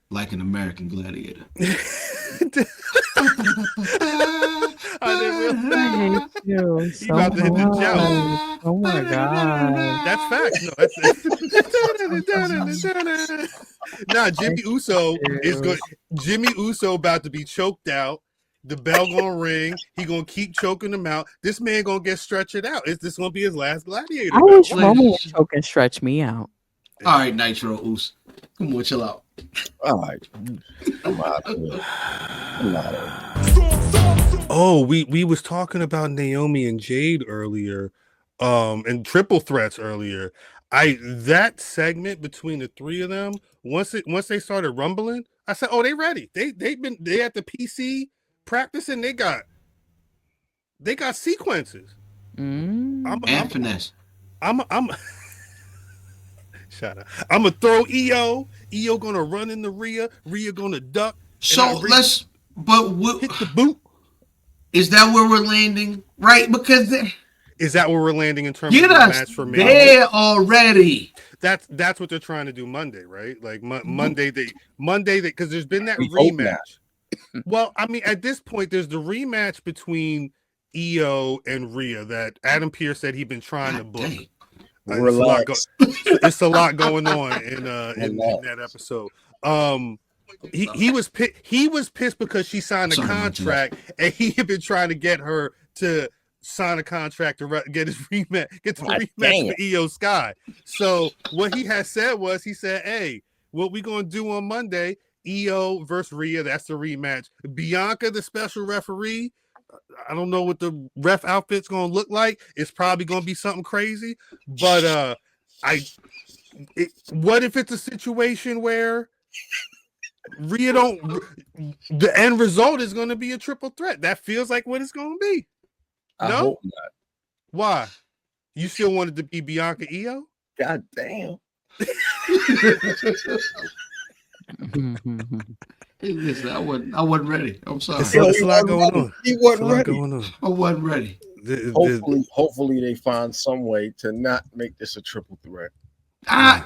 like an American gladiator. I hate you so about to hit the much. joust. Oh my god. That's facts. No, nah, Jimmy Uso is good. Jimmy Uso about to be choked out. The bell gonna ring. He gonna keep choking him out. This man gonna get stretched out. Is this gonna be his last gladiator? I wish Roman would choke and stretch me out. All right, Nitro Us. Come on, chill out. All right. I'm out of here. Oh, we was talking about Naomi and Jade earlier, and triple threats earlier. That segment between the three of them, once they started rumbling, I said, "Oh, they ready. They at the PC practicing. They got sequences." And finesse. I'm shut up. I'm gonna throw Iyo. Iyo gonna run into Rhea. Rhea gonna duck. So hit the boot. Is that where we're landing? Right? Because is that where we're landing in terms of the match for me? There already. That's what they're trying to do Monday, right? Like Monday because there's been that rematch. Well, I mean, at this point, there's the rematch between Iyo and Rhea that Adam Pearce said he'd been trying to book. It's a lot going on in that episode. He was pissed because she signed a contract, and he had been trying to get her to sign a contract to get the rematch for Iyo Sky. So what he had said was, he said, "Hey, what we gonna do on Monday? Iyo versus Rhea. That's the rematch. Bianca, the special referee. I don't know what the ref outfit's gonna look like. It's probably gonna be something crazy. But what if it's a situation where Rhea the end result is going to be a triple threat? That feels like what it's going to be. I hope not. Why? You still wanted to be Bianca Iyo? God damn. Listen, I wasn't ready. I'm sorry. There's a lot going on. He wasn't ready. I wasn't ready. Hopefully they find some way to not make this a triple threat.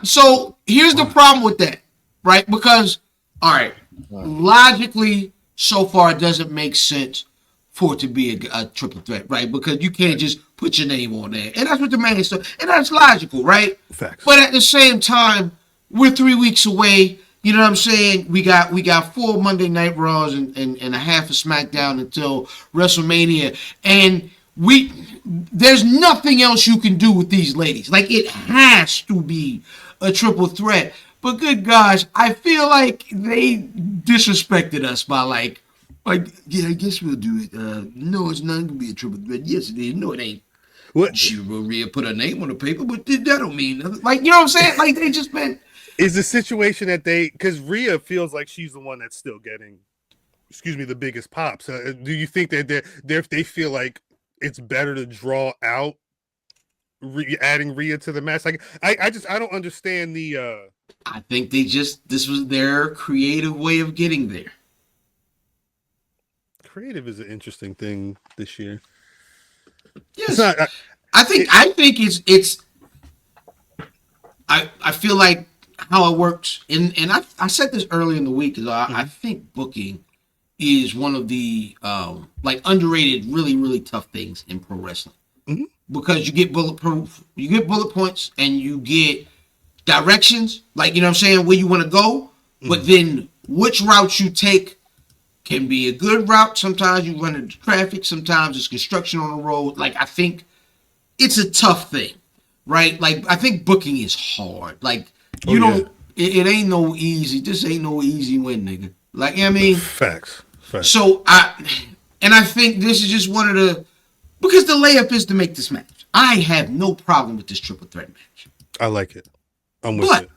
So here's the problem with that, right? Because, all right, logically, so far it doesn't make sense for it to be a triple threat, right? Because you can't just put your name on there. And that's what the man is saying. And that's logical, right? Facts. But at the same time, we're 3 weeks away. You know what I'm saying? We got 4 Monday Night Raws and a half of SmackDown until WrestleMania. And there's nothing else you can do with these ladies. Like, it has to be a triple threat. But good gosh, I feel like they disrespected us by like, yeah, I guess we'll do it. No, it's not gonna be a triple threat. Yes, it is. No, it ain't. What? She will put her name on the paper, but that don't mean nothing. Like, you know what I'm saying? Like, they just been. is the situation that because Rhea feels like she's the one that's still getting, the biggest pops. Do you think that they feel like it's better to draw out adding Rhea to the match? Like, I don't understand the. I think this was their creative way of getting there. Creative is an interesting thing this year. Yes, it's not, I think it's. I feel like how it works, and I said this early in the week, is I think booking is one of the like underrated, really, really tough things in pro wrestling. Mm-hmm. Because you get bullet points, and you get directions, like, you know what I'm saying, where you want to go, but then which route you take can be a good route. Sometimes you run into traffic, sometimes it's construction on the road. Like, I think it's a tough thing, right? Like, I think booking is hard. Like, you don't, it ain't no easy. This ain't no easy win, nigga. Like, you know what I mean? Facts. So, I think this is just one of the, because the layup is to make this match. I have no problem with this triple threat match. I like it. I'm with it.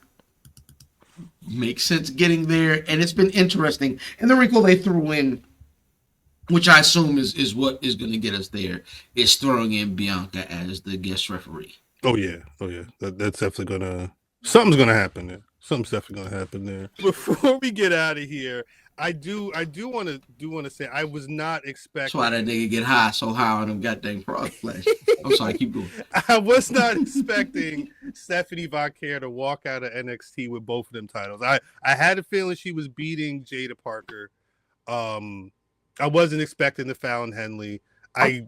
Makes sense getting there, and it's been interesting. And the wrinkle they threw in, which I assume is what is going to get us there, is throwing in Bianca as the guest referee. Oh yeah. That's definitely something's gonna happen there. Something's definitely gonna happen there. Before we get out of here, I do want to say I was not expecting. That's why that nigga get so high on them goddamn frog flash. I'm sorry, keep going. I was not expecting Stephanie Vacquer to walk out of NXT with both of them titles. I had a feeling she was beating Jade Cargill. I wasn't expecting the Fallon Henley. I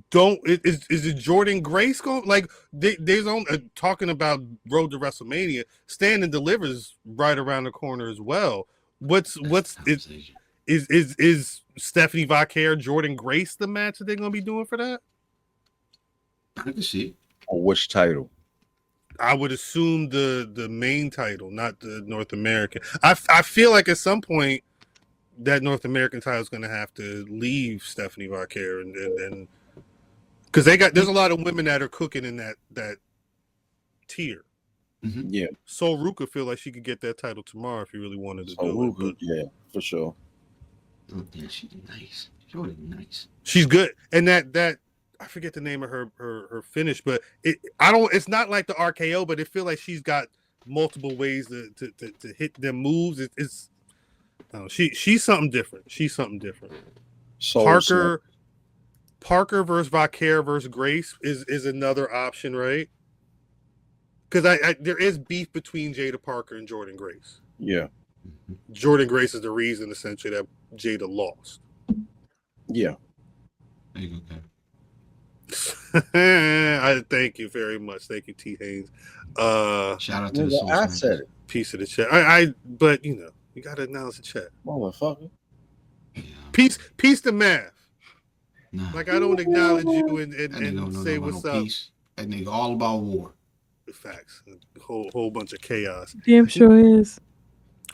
don't. Is it Jordan Grace going? Like, there's talking about Road to WrestleMania. Stand and Delivers right around the corner as well. Is Stephanie Vacquer, Jordan Grace the match that they're gonna be doing for that? I can see. Or which title? I would assume the main title, not the North American. I feel like at some point that North American title is gonna have to leave Stephanie Vacquer and because there's a lot of women that are cooking in that tier. Mm-hmm. Yeah. So Ruka feel like she could get that title tomorrow if he really wanted to do it. But yeah, for sure. Oh, yeah, she's nice. Really nice. She's good, and that I forget the name of her finish, but it's not like the RKO, but it feels like she's got multiple ways to hit them moves. It's she's something different. So Parker versus Vacquer versus Grace is another option, right? Because there is beef between Jada Parker and Jordan Grace. Yeah. Jordan Grace is the reason, essentially, that Jada lost. Yeah. There you go, I thank you very much. Thank you, T. Haynes. Shout out to the I said it. Piece of the chat. But you got to acknowledge the chat. Motherfucker. Yeah. Peace to math. Nah. Like, I don't acknowledge you and say what's up. Peace. That nigga all about war. Facts. Whole bunch of chaos. Damn sure is.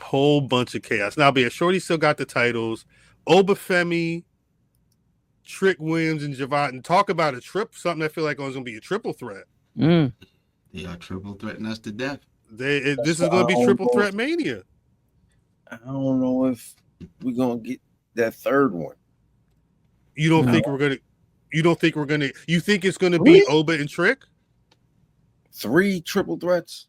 Whole bunch of chaos. Now, but yeah, Shorty still got the titles. Oba Femi, Trick Williams, and Javon. And talk about something I feel like is going to be a triple threat. Mm. They are triple threatening us to death. This is going to be triple threat mania. I don't know if we're going to get that third one. You don't think we're going to you think it's going to be Oba and Trick? 3 triple threats?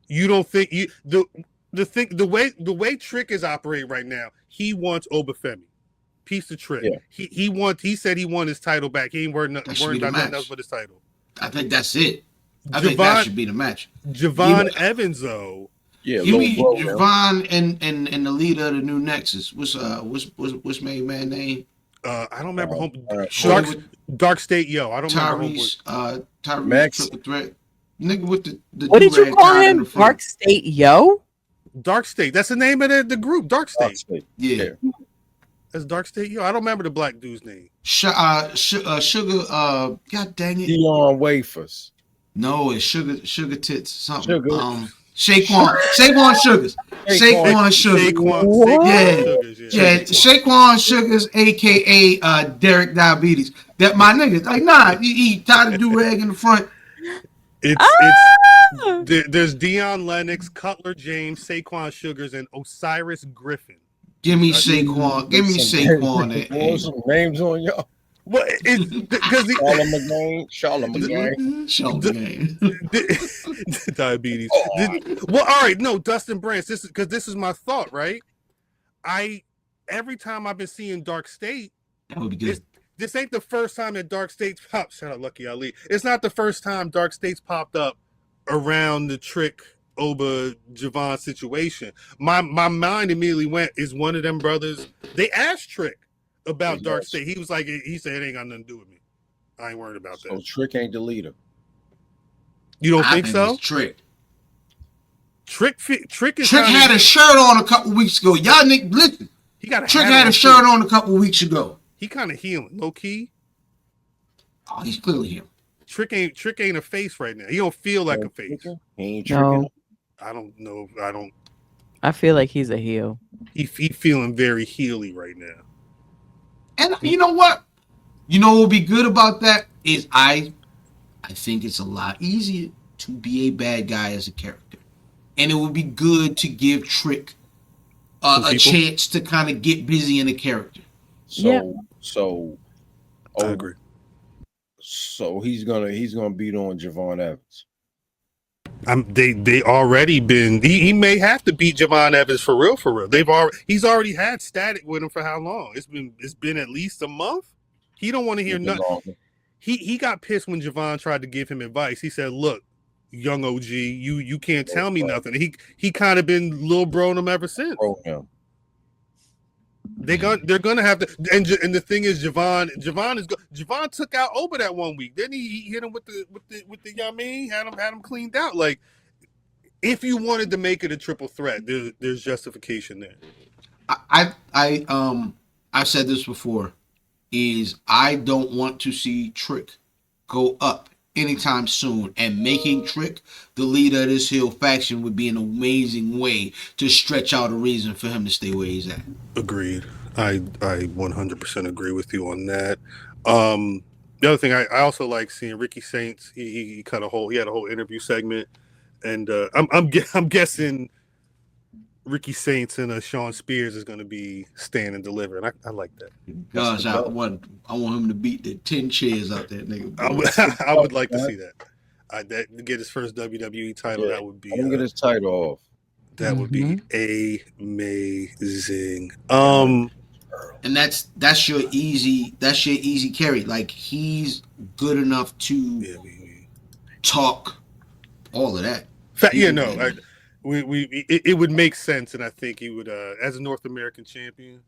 You don't think the way Trick is operating right now, he wants Oba Femi. Piece of Trick. Yeah. He said he won his title back. He ain't worried about nothing else but his title. I think that's it. I think that should be the match. Javon Evans, though. Yeah, you mean Javon and the leader of the new Nexus? What's main man name? I don't remember. Dark State Yo. I don't remember. Tyrese Max. Triple Threat. Nigga with the what did you call him? Dark State Yo? Dark State. That's the name of the group. Dark State. Yeah. That's Dark State Yo. I don't remember the black dude's name. Sugar. God dang it. Dion Wafers. No, it's Sugar Tits. Something. Shaquan Sugars. Shaquan Sugars. Yeah. Shaquan Sugars, aka Derek Diabetes. That my nigga. Like, nah, he tied a do rag in the front. There's Deion Lennox, Cutler James, Saquon Sugars, and Osiris Griffin. Give me Saquon. Give me Saquon. What some names on y'all? Well, it's because Charlemagne. Diabetes. Well, all right, no, Dustin Branch. This is my thought, right? Every time I've been seeing Dark State, that would be good. This ain't the first time that Dark States popped. Shout out Lucky Ali. It's not the first time Dark States popped up around the Trick Oba Javon situation. My mind immediately went, is one of them brothers? They asked Trick about Dark State. He was like, he said, it ain't got nothing to do with me. I ain't worried about that. So Trick ain't the leader. You don't think so? It's Trick. Trick had a shirt on a couple weeks ago. Y'all niggas, listen. Trick had a shirt on a couple weeks ago. He kind of healing, low key. Oh, he's clearly healing. Trick ain't a face right now. He don't feel like a face. He ain't tricking. No. I don't know. I feel like he's a heel. He feeling very heely right now. And you know what? You know what would be good about that is I think it's a lot easier to be a bad guy as a character. And it would be good to give Trick a chance to kind of get busy in a character. So I agree. So he's gonna beat on Javon Evans. They already been. He may have to beat Javon Evans for real. He's already had static with him for how long? It's been at least a month. He don't want to hear nothing. He got pissed when Javon tried to give him advice. He said, "Look, young OG, you can't tell me nothing." He kind of been little broing him ever since. They're gonna have to, and the thing is, Javon took out Oba that 1 week. Then he hit him with the Yami, had him cleaned out. Like, if you wanted to make it a triple threat, there's justification there. I've said this before, is I don't want to see Trick go up anytime soon, and making Trick the leader of this heel faction would be an amazing way to stretch out a reason for him to stay where he's at. Agreed. I 100% agree with you on that. The other thing I also like seeing Ricky Saints. He had a whole interview segment, and I'm guessing Ricky Saints and Sean Spears is going to be stand and deliver, and I like that. Gosh, I want him to beat the 10 chairs out there, nigga. I would like to see that. To get his first WWE title, that would be. Let him get his title off. That would be amazing. And that's your easy carry. Like, he's good enough to talk all of that. It would make sense, and I think he would, as a North American champion,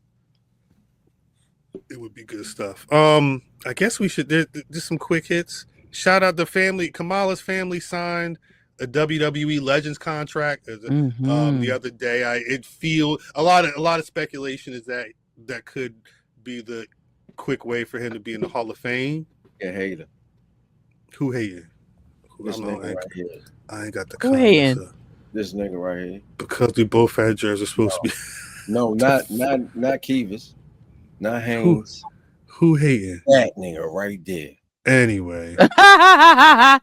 it would be good stuff. I guess we should just some quick hits. Shout out the family. Kamala's family signed a WWE Legends contract the other day. A lot of speculation is that could be the quick way for him to be in the Hall of Fame. Yeah, hater. Who hated? This nigga right here. I ain't got the comments. Who hating? This nigga right here. Because we both had jerseys supposed to be. No, not Kivas. Not Haynes. Who hating? That nigga right there. Anyway. The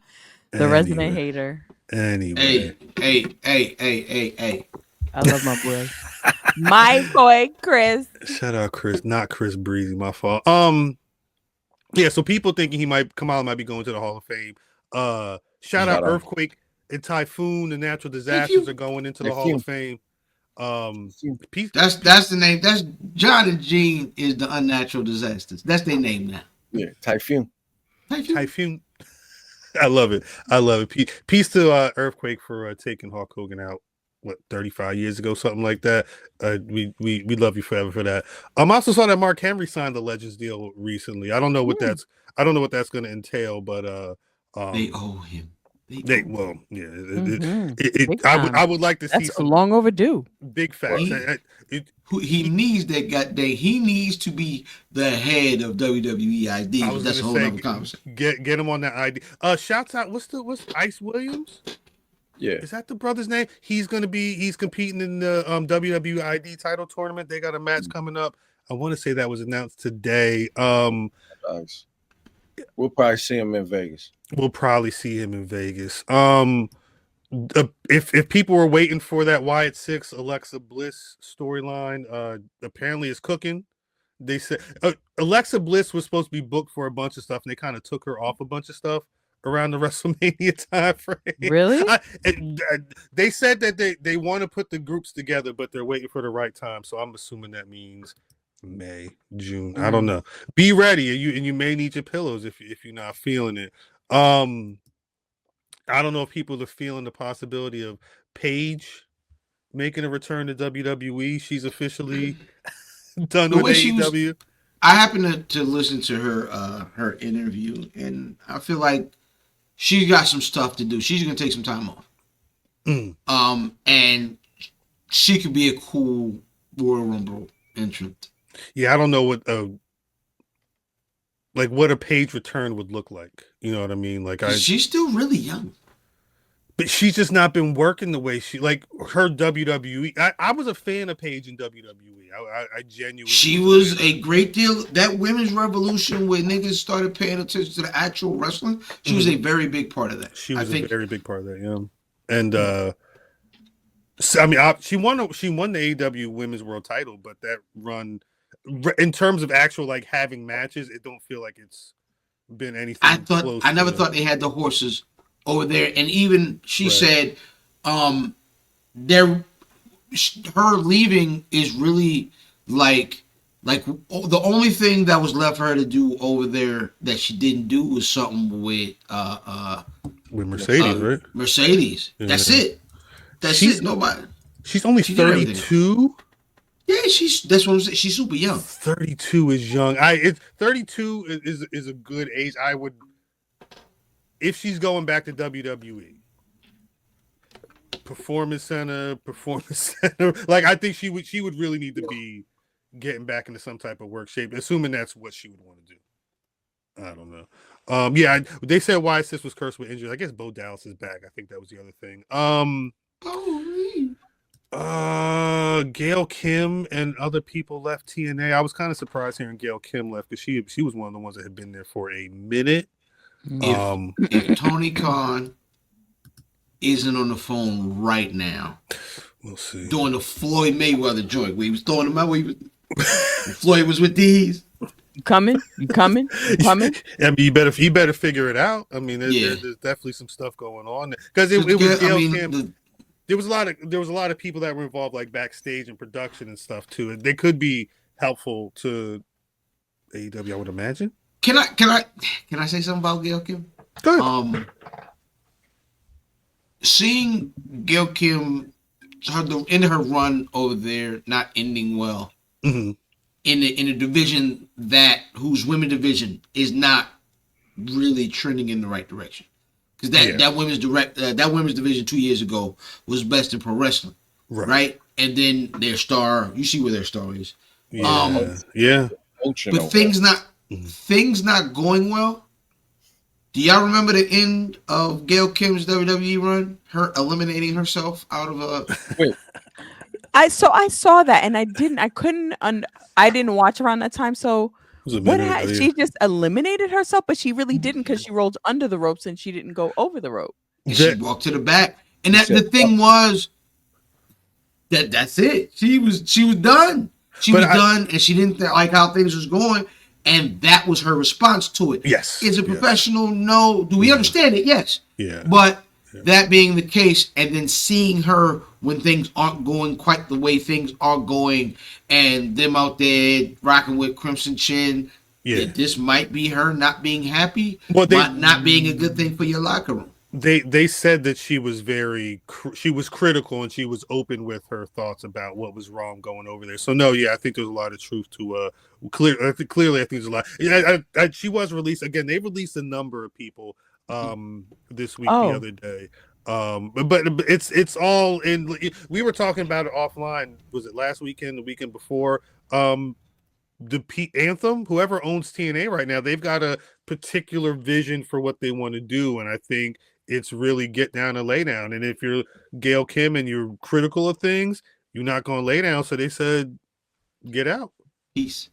resident hater. Anyway. Hey. I love my boy. My boy, Chris. Shout out Chris. Not Chris Breezy, my fault. Yeah, so people thinking Kamala might be going to the Hall of Fame. Shout out Earthquake and Typhoon. The natural disasters are going into the Hall of Fame. That's the name. That's John and Gene is the unnatural disasters. That's their name now. Yeah, Typhoon. I love it. Peace to Earthquake for taking Hulk Hogan out 35 years ago, something like that. We love you forever for that. I also saw that Mark Henry signed the Legends deal recently. I don't know what that's going to entail, but they owe him. I would like to see that's long overdue. Big facts. He needs that goddamn. He needs to be the head of WWE ID. That's a whole other conversation. Get him on that ID. Shouts out. What's Ice Williams? Yeah, is that the brother's name? He's competing in the WWE ID title tournament. They got a match coming up. I want to say that was announced today. We'll probably see him in Vegas. We'll probably see him in Vegas. If people were waiting for that Wyatt Six Alexa Bliss storyline, apparently it's cooking. They said Alexa Bliss was supposed to be booked for a bunch of stuff, and they kind of took her off a bunch of stuff around the WrestleMania time frame. Really? They said that they want to put the groups together, but they're waiting for the right time. So I'm assuming that means May, June. I don't know. Be ready, and you may need your pillows if you're not feeling it. I don't know if people are feeling the possibility of Paige making a return to WWE. She's officially done with AEW. I happened to listen to her interview, and I feel like she's got some stuff to do. She's gonna take some time off. And she could be a cool Royal Rumble entrant. Yeah, I don't know what what a Paige return would look like. You know what I mean? She's still really young. But she's just not been working the way she her WWE. I was a fan of Paige in WWE. I genuinely. She was a great deal. That women's revolution where niggas started paying attention to the actual wrestling. She was a very big part of that. She was a very big part of that. Yeah, and so, I mean, she won the AEW Women's World Title, but that run, in terms of actual having matches, it don't feel like it's been anything. I never thought they had the horses over there, and even she said, her leaving is really like the only thing that was left for her to do over there that she didn't do was something with Mercedes, right? Mercedes. Yeah. That's it. That's it. Nobody. She's only 32. Yeah, that's what I'm saying. She's super young. 32 is young. 32 is a good age. I would. If she's going back to WWE, Performance Center. I think she would really need to be getting back into some type of work shape, assuming that's what she would want to do. I don't know. Yeah, they said why Sis was cursed with injuries. I guess Bo Dallas is back. I think that was the other thing. Gail Kim and other people left TNA. I was kind of surprised hearing Gail Kim left because she was one of the ones that had been there for a minute. If Tony Khan isn't on the phone right now, we'll see. Doing the Floyd Mayweather joint where he was throwing them out, Floyd was with these. You coming? I mean, you better figure it out. I mean, there's definitely some stuff going on because it was Gail Kim. There was a lot of people that were involved backstage and production and stuff too. They could be helpful to AEW, I would imagine. Can I say something about Gail Kim? Go ahead. Seeing Gail Kim in her run over there not ending well in a division whose women division is not really trending in the right direction. Because that women's division 2 years ago was best in pro wrestling, right? And then their star, you see where their star is. Yeah. But things not going well. Do y'all remember the end of Gail Kim's WWE run? Her eliminating herself out of a. Wait. I saw that, and I didn't watch around that time. So she just eliminated herself, but she really didn't because she rolled under the ropes and she didn't go over the rope. She walked to the back, and the thing was that's it. She was done. She was done, and she didn't like how things was going. And that was her response to it. Yes. Is a professional? No. Do we understand it? Yes. Yeah. But that being the case, and then seeing her when things aren't going quite the way things are going, and them out there rocking with Crimson Chin, this might be her not being happy, not being a good thing for your locker room. They said that she was she was critical and she was open with her thoughts about what was wrong going over there. So no, I think there's a lot of truth to clearly I think there's a lot. She was released again. They released a number of people this week the other day. But it's all in. We were talking about it offline. Was it last weekend? The weekend before? The Anthem, whoever owns TNA right now, they've got a particular vision for what they want to do, and I think it's really get down and lay down. And if you're Gail Kim and you're critical of things, you're not going to lay down. So they said, get out. Peace.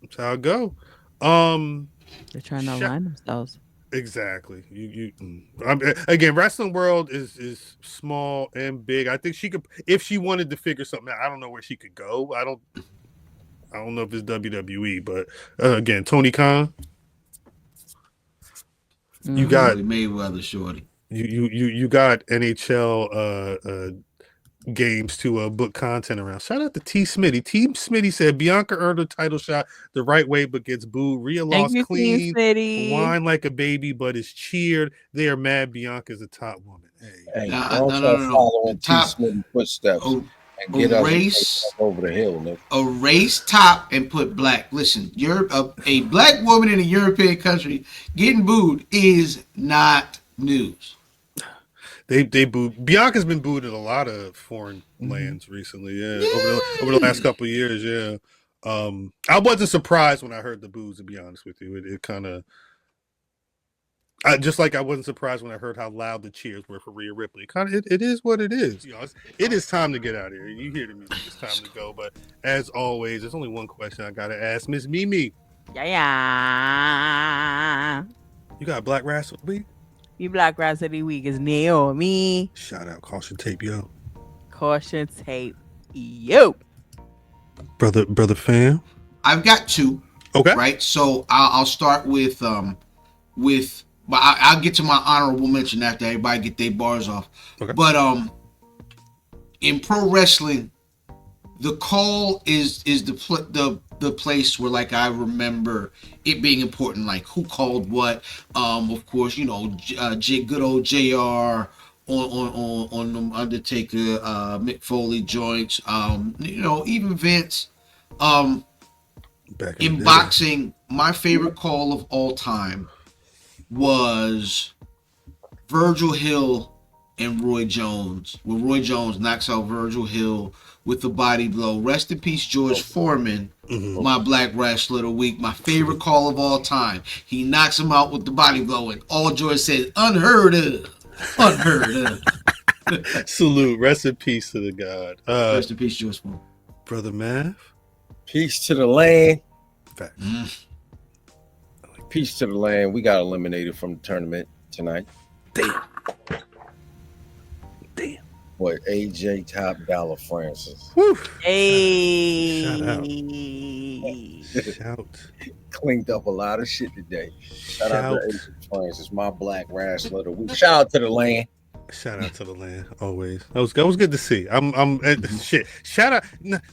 That's how it go. They're trying to align themselves. Exactly. Again, wrestling world is small and big. I think she could, if she wanted to figure something out. I don't know where she could go. I don't know if it's WWE, but again, Tony Khan. You got Mayweather, shorty. You got NHL games to book content around. Shout out to T. Smitty. T. Smitty said Bianca earned a title shot the right way, but gets booed. Rhea lost clean, whine like a baby, but is cheered. They are mad. Bianca's a top woman. Hey, don't follow in T. Smitty footsteps and get us over the hill, Nick. Erase top and put black. Listen, you're a black woman in a European country getting booed is not news. They booed. Bianca's been booed in a lot of foreign lands recently. Yeah. Over the last couple of years. Yeah. I wasn't surprised when I heard the boos. To be honest with you, it kind of. Just like I wasn't surprised when I heard how loud the cheers were for Rhea Ripley. It is what it is. It is time to get out of here. You hear the music. It's time to go. But as always, there's only one question I gotta ask, Miss Mimi. Yeah. You got Black Rassler week? You Black Rassler of the week is Naomi. Shout out, caution tape, yo. Caution tape, yo. Brother fam. I've got two. Okay. Right. So I'll start with. But I'll get to my honorable mention after everybody get their bars off. Okay. But in pro wrestling, the call is the place where, like, I remember it being important, like who called what. Of course, good old JR on the Undertaker, Mick Foley joints. Even Vince. In boxing, my favorite call of all time was Virgil Hill and Roy Jones, where Roy Jones knocks out Virgil Hill with the body blow. Rest in peace, George Foreman, my Black Rassler of the week, my favorite call of all time. He knocks him out with the body blow, and all George said, unheard of. Salute. Rest in peace to the God. Rest in peace, George Foreman. Brother Mav. Peace to the land. Facts. Peace to the land. We got eliminated from the tournament tonight. Damn. What, AJ Top Dollar Francis. Woo. Hey. Shout. Cleaned up a lot of shit today. Shout out to AJ Francis, my Black Rassler of the week. Shout out to the land. Shout out to the land, always. That was good to see. Shit. Shout out,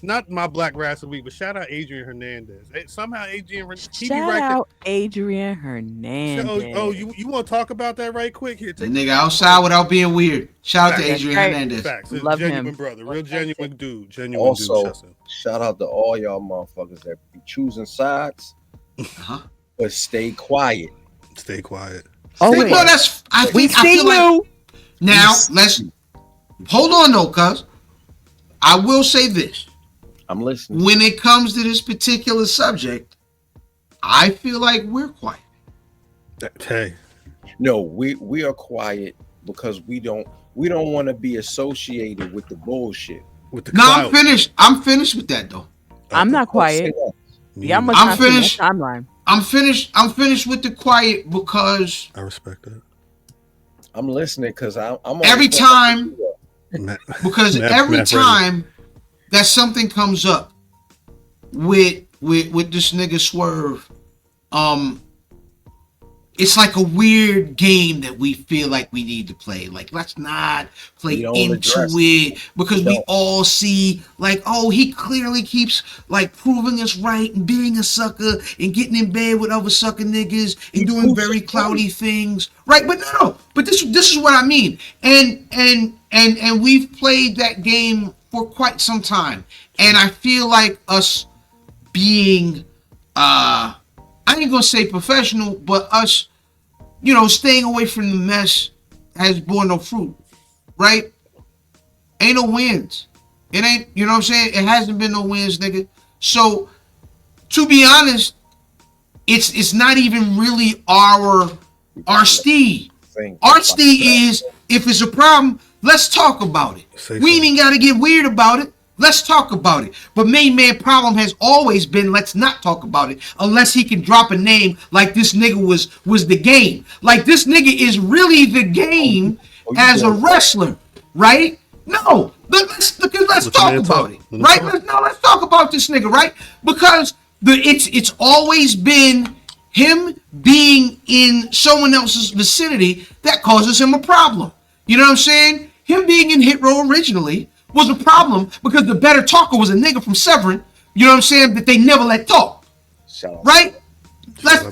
not my Black Rassler week, but shout out Adrian Hernandez. Somehow Adrian Hernandez. Oh, you want to talk about that right quick here? The nigga outside without being weird. Shout out to Adrian Hernandez. Facts. Love genuine him. Brother, real genuine dude. Also, shout out to all y'all motherfuckers that be choosing sides, but stay quiet. Stay quiet. Oh, no, that's. I feel like. Now, let's hold on though, cuz I will say this. I'm listening. When it comes to this particular subject, I feel like we're quiet. Hey. No, we are quiet because we don't want to be associated with the bullshit. With the I'm finished. I'm finished with that though. I'm not quiet. Yeah, I'm finished. Timeline. I'm finished with the quiet because I respect that. I'm listening because I'm every time every time that something comes up with this nigga Swerve, it's like a weird game that we feel like we need to play. Like, let's not play into it because we all see like, oh, he clearly keeps like proving us right and being a sucker and getting in bed with other sucker niggas and doing very cloudy things, right? But no. But this is what I mean. And we've played that game for quite some time, and I feel like us being I ain't gonna say professional, but us, staying away from the mess has borne no fruit, right? Ain't no wins. It ain't, you know what I'm saying? It hasn't been no wins, nigga. So, to be honest, it's not even really our steed. Our steed is, if it's a problem, let's talk about it. We ain't even got to get weird about it. Let's talk about it. But main man problem has always been let's not talk about it unless he can drop a name like this nigga was the game. Like this nigga is really the game as a wrestler, right? No, let's talk about it, right? Let's talk about this nigga, right? Because it's always been him being in someone else's vicinity that causes him a problem. You know what I'm saying? Him being in Hit Row originally was a problem because the better talker was a nigga from Severn, you know what I'm saying, that they never let talk. Right? Let's you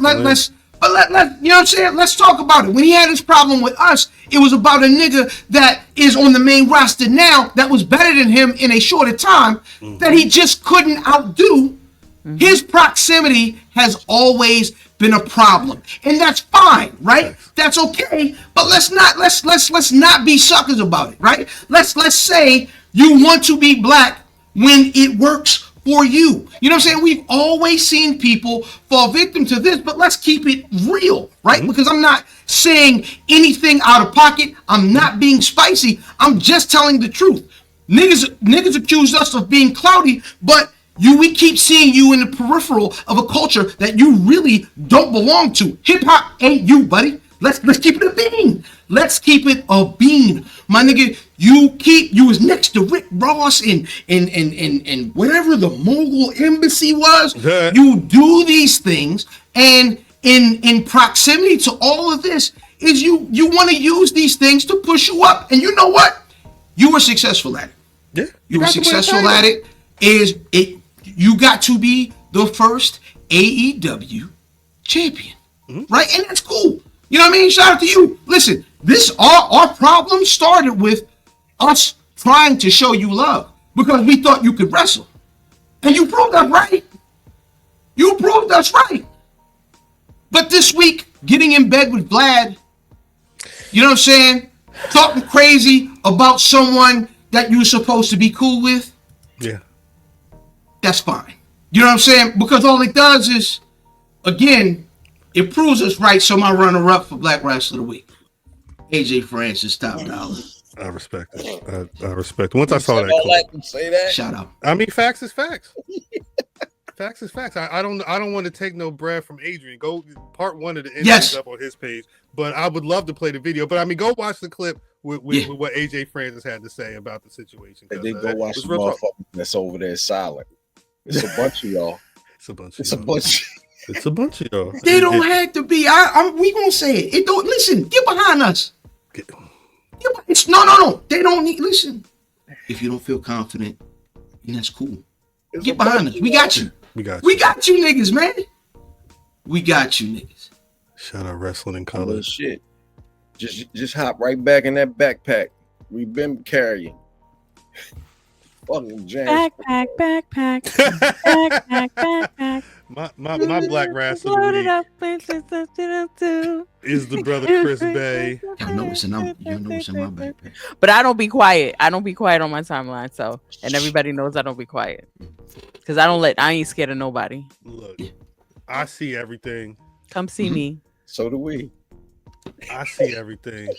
know what I'm saying? Let's talk about it. When he had his problem with us, it was about a nigga that is on the main roster now that was better than him in a shorter time that he just couldn't outdo. His proximity has always been a problem, and that's fine, right? That's okay. But let's not be suckers about it, right? Let's say you want to be black when it works for you. You know what I'm saying? We've always seen people fall victim to this, but let's keep it real, right? Because I'm not saying anything out of pocket. I'm not being spicy. I'm just telling the truth. Niggas accuse us of being cloudy, but we keep seeing you in the peripheral of a culture that you really don't belong to. Hip hop ain't you, buddy. Let's keep it a bean. Let's keep it a bean, my nigga. You was next to Rick Ross and whatever the mogul embassy was. You do these things, and in proximity to all of this is you want to use these things to push you up. And you know what? You were successful at it. Yeah, you were successful at it. You got to be the first AEW champion, right? And that's cool. You know what I mean? Shout out to you. Listen, our problem started with us trying to show you love because we thought you could wrestle. And you proved us right. You proved us right. But this week, getting in bed with Vlad, you know what I'm saying? Talking crazy about someone that you're supposed to be cool with. Yeah. That's fine. You know what I'm saying? Because all it does is, again, it proves us right. So my runner-up for Black Rassler of the Week, AJ Francis, top dollar. I respect it. I respect it. Once I saw that, clip, say that. Shout out. I mean, facts is facts. Facts is facts. I don't want to take no breath from Adrian. Go part one of the interviews up on his page. But I would love to play the video. But I mean, go watch the clip with what AJ Francis had to say about the situation. And then go watch the motherfucker that's over there silent. It's a bunch of y'all. It's a bunch of y'all. They don't have to be. We gonna say it. It don't. Listen, get behind us. No. They don't need. Listen. If you don't feel confident, then that's cool. Get behind us. We got you. We got you, niggas, man. We got you, niggas. Shout out Wrestling in Color. Shit. Just hop right back in that backpack we've been carrying. Fucking James. Backpack. My Black Rassler is the brother Chris Bay. Y'all know it's in my backpack. But I don't be quiet. I don't be quiet on my timeline. So, and everybody knows I don't be quiet because I ain't scared of nobody. Look, I see everything. Come see me. So do we. I see everything.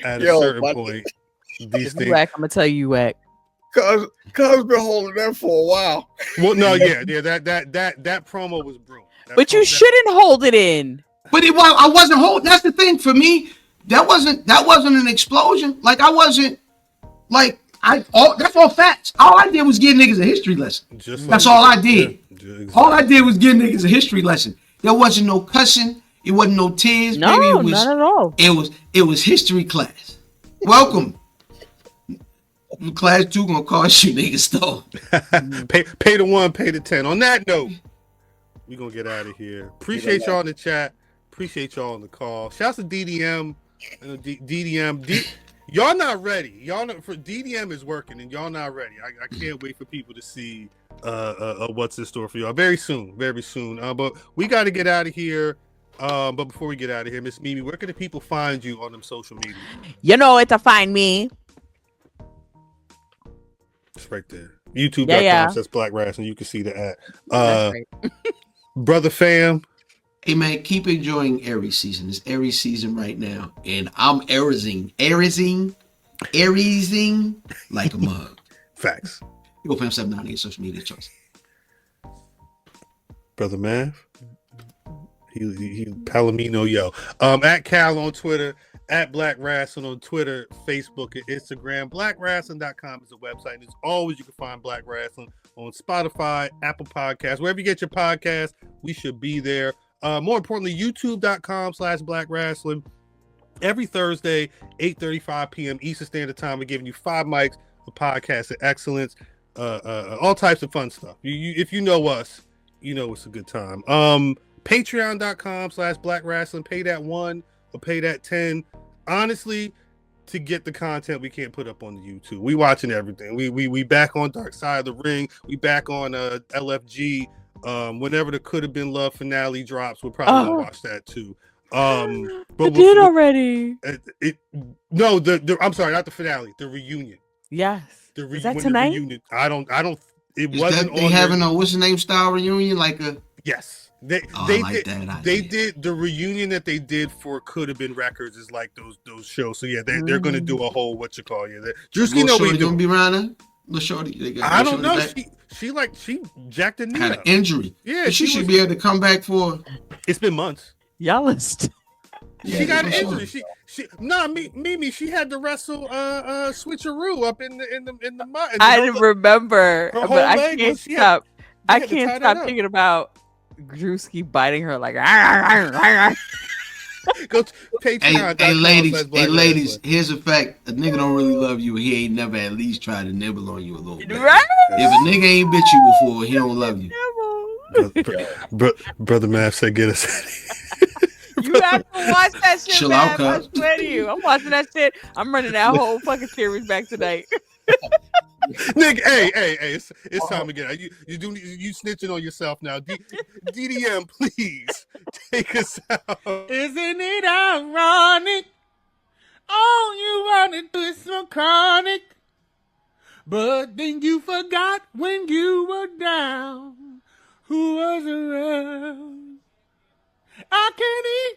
At a certain point, these things. I'm gonna tell you, whack. Cuz been holding that for a while. Well, no, yeah, that promo was brutal. But you shouldn't hold it in. But I wasn't holding. That's the thing for me. That wasn't an explosion. Like I wasn't. Like that's all facts. All I did was give niggas a history lesson. That's all I did. All I did was give niggas a history lesson. There wasn't no cussing. It wasn't no tears. No, baby. It was, not at all. It was history class. Welcome. Class 2 gonna cost you niggas though. pay the 1, pay the 10. On that note, we gonna get out of here. Appreciate y'all in the chat. Appreciate y'all on the call. Shouts to DDM. Y'all not ready. Y'all not, for DDM is working and y'all not ready. I can't wait for people to see what's in store for y'all very soon. But we got to get out of here. But before we get out of here, Miss Mimi, where can the people find you on them social media? You know where to find me. It's right there. YouTube.com says Black Rasslin. You can see the ad. Brother fam. Hey man, keep enjoying Aries season. It's Aries season right now. And I'm Ariesing like a mug. Facts. You go Fam 798 social media choice. Brother Mav. He Palomino, yo. At Cal on Twitter, at Black Rasslin on Twitter, Facebook, and Instagram. BlackRasslin.com is the website. And as always, you can find Black Rasslin on Spotify, Apple Podcasts, wherever you get your podcasts, we should be there. More importantly, YouTube.com/Black Rasslin. Every Thursday, 8:35 p.m. Eastern Standard Time, we're giving you 5 mics for podcast excellence, all types of fun stuff. If you know us, you know it's a good time. Patreon.com/Black Rasslin. Pay that $1 or pay that $10. Honestly, to get the content we can't put up on the YouTube. We watching everything. We back on Dark Side of the Ring. We back on LFG. Whenever the Could Have Been Love finale drops, we'll probably gonna watch that too. But it did already. I'm sorry, not the finale. The reunion. Yes. Is that tonight? The reunion, I don't. It wasn't. They having a what's the name style reunion like a. Yes. They did the reunion that they did for Could Have Been Records is like those shows. So yeah, they're gonna do a whole Drewski know we gonna be around there. Little shorty, I don't know. She jacked a knee. Had an injury. Yeah, she should be able to come back for. It's been months. Y'all list. She got an injury. Mimi. She had to wrestle switcheroo up in the mud. I didn't remember, but I can't stop. I can't stop thinking about Drewski biting her like. Go to Patreon. Hey, ladies. Here's a fact: a nigga don't really love you. He ain't never at least tried to nibble on you a little bit. Right? If a nigga ain't bit you before, he don't love you. Brother Mav said, "Get us." You have to watch that shit, Chill man. out, I swear to you. I'm watching that shit. I'm running that whole fucking series back tonight. Nigga, hey, it's time to get out. You snitching on yourself now. DDM, please take us out. Isn't it ironic? All you wanted to do is so chronic. But then you forgot when you were down who was around. I can't eat,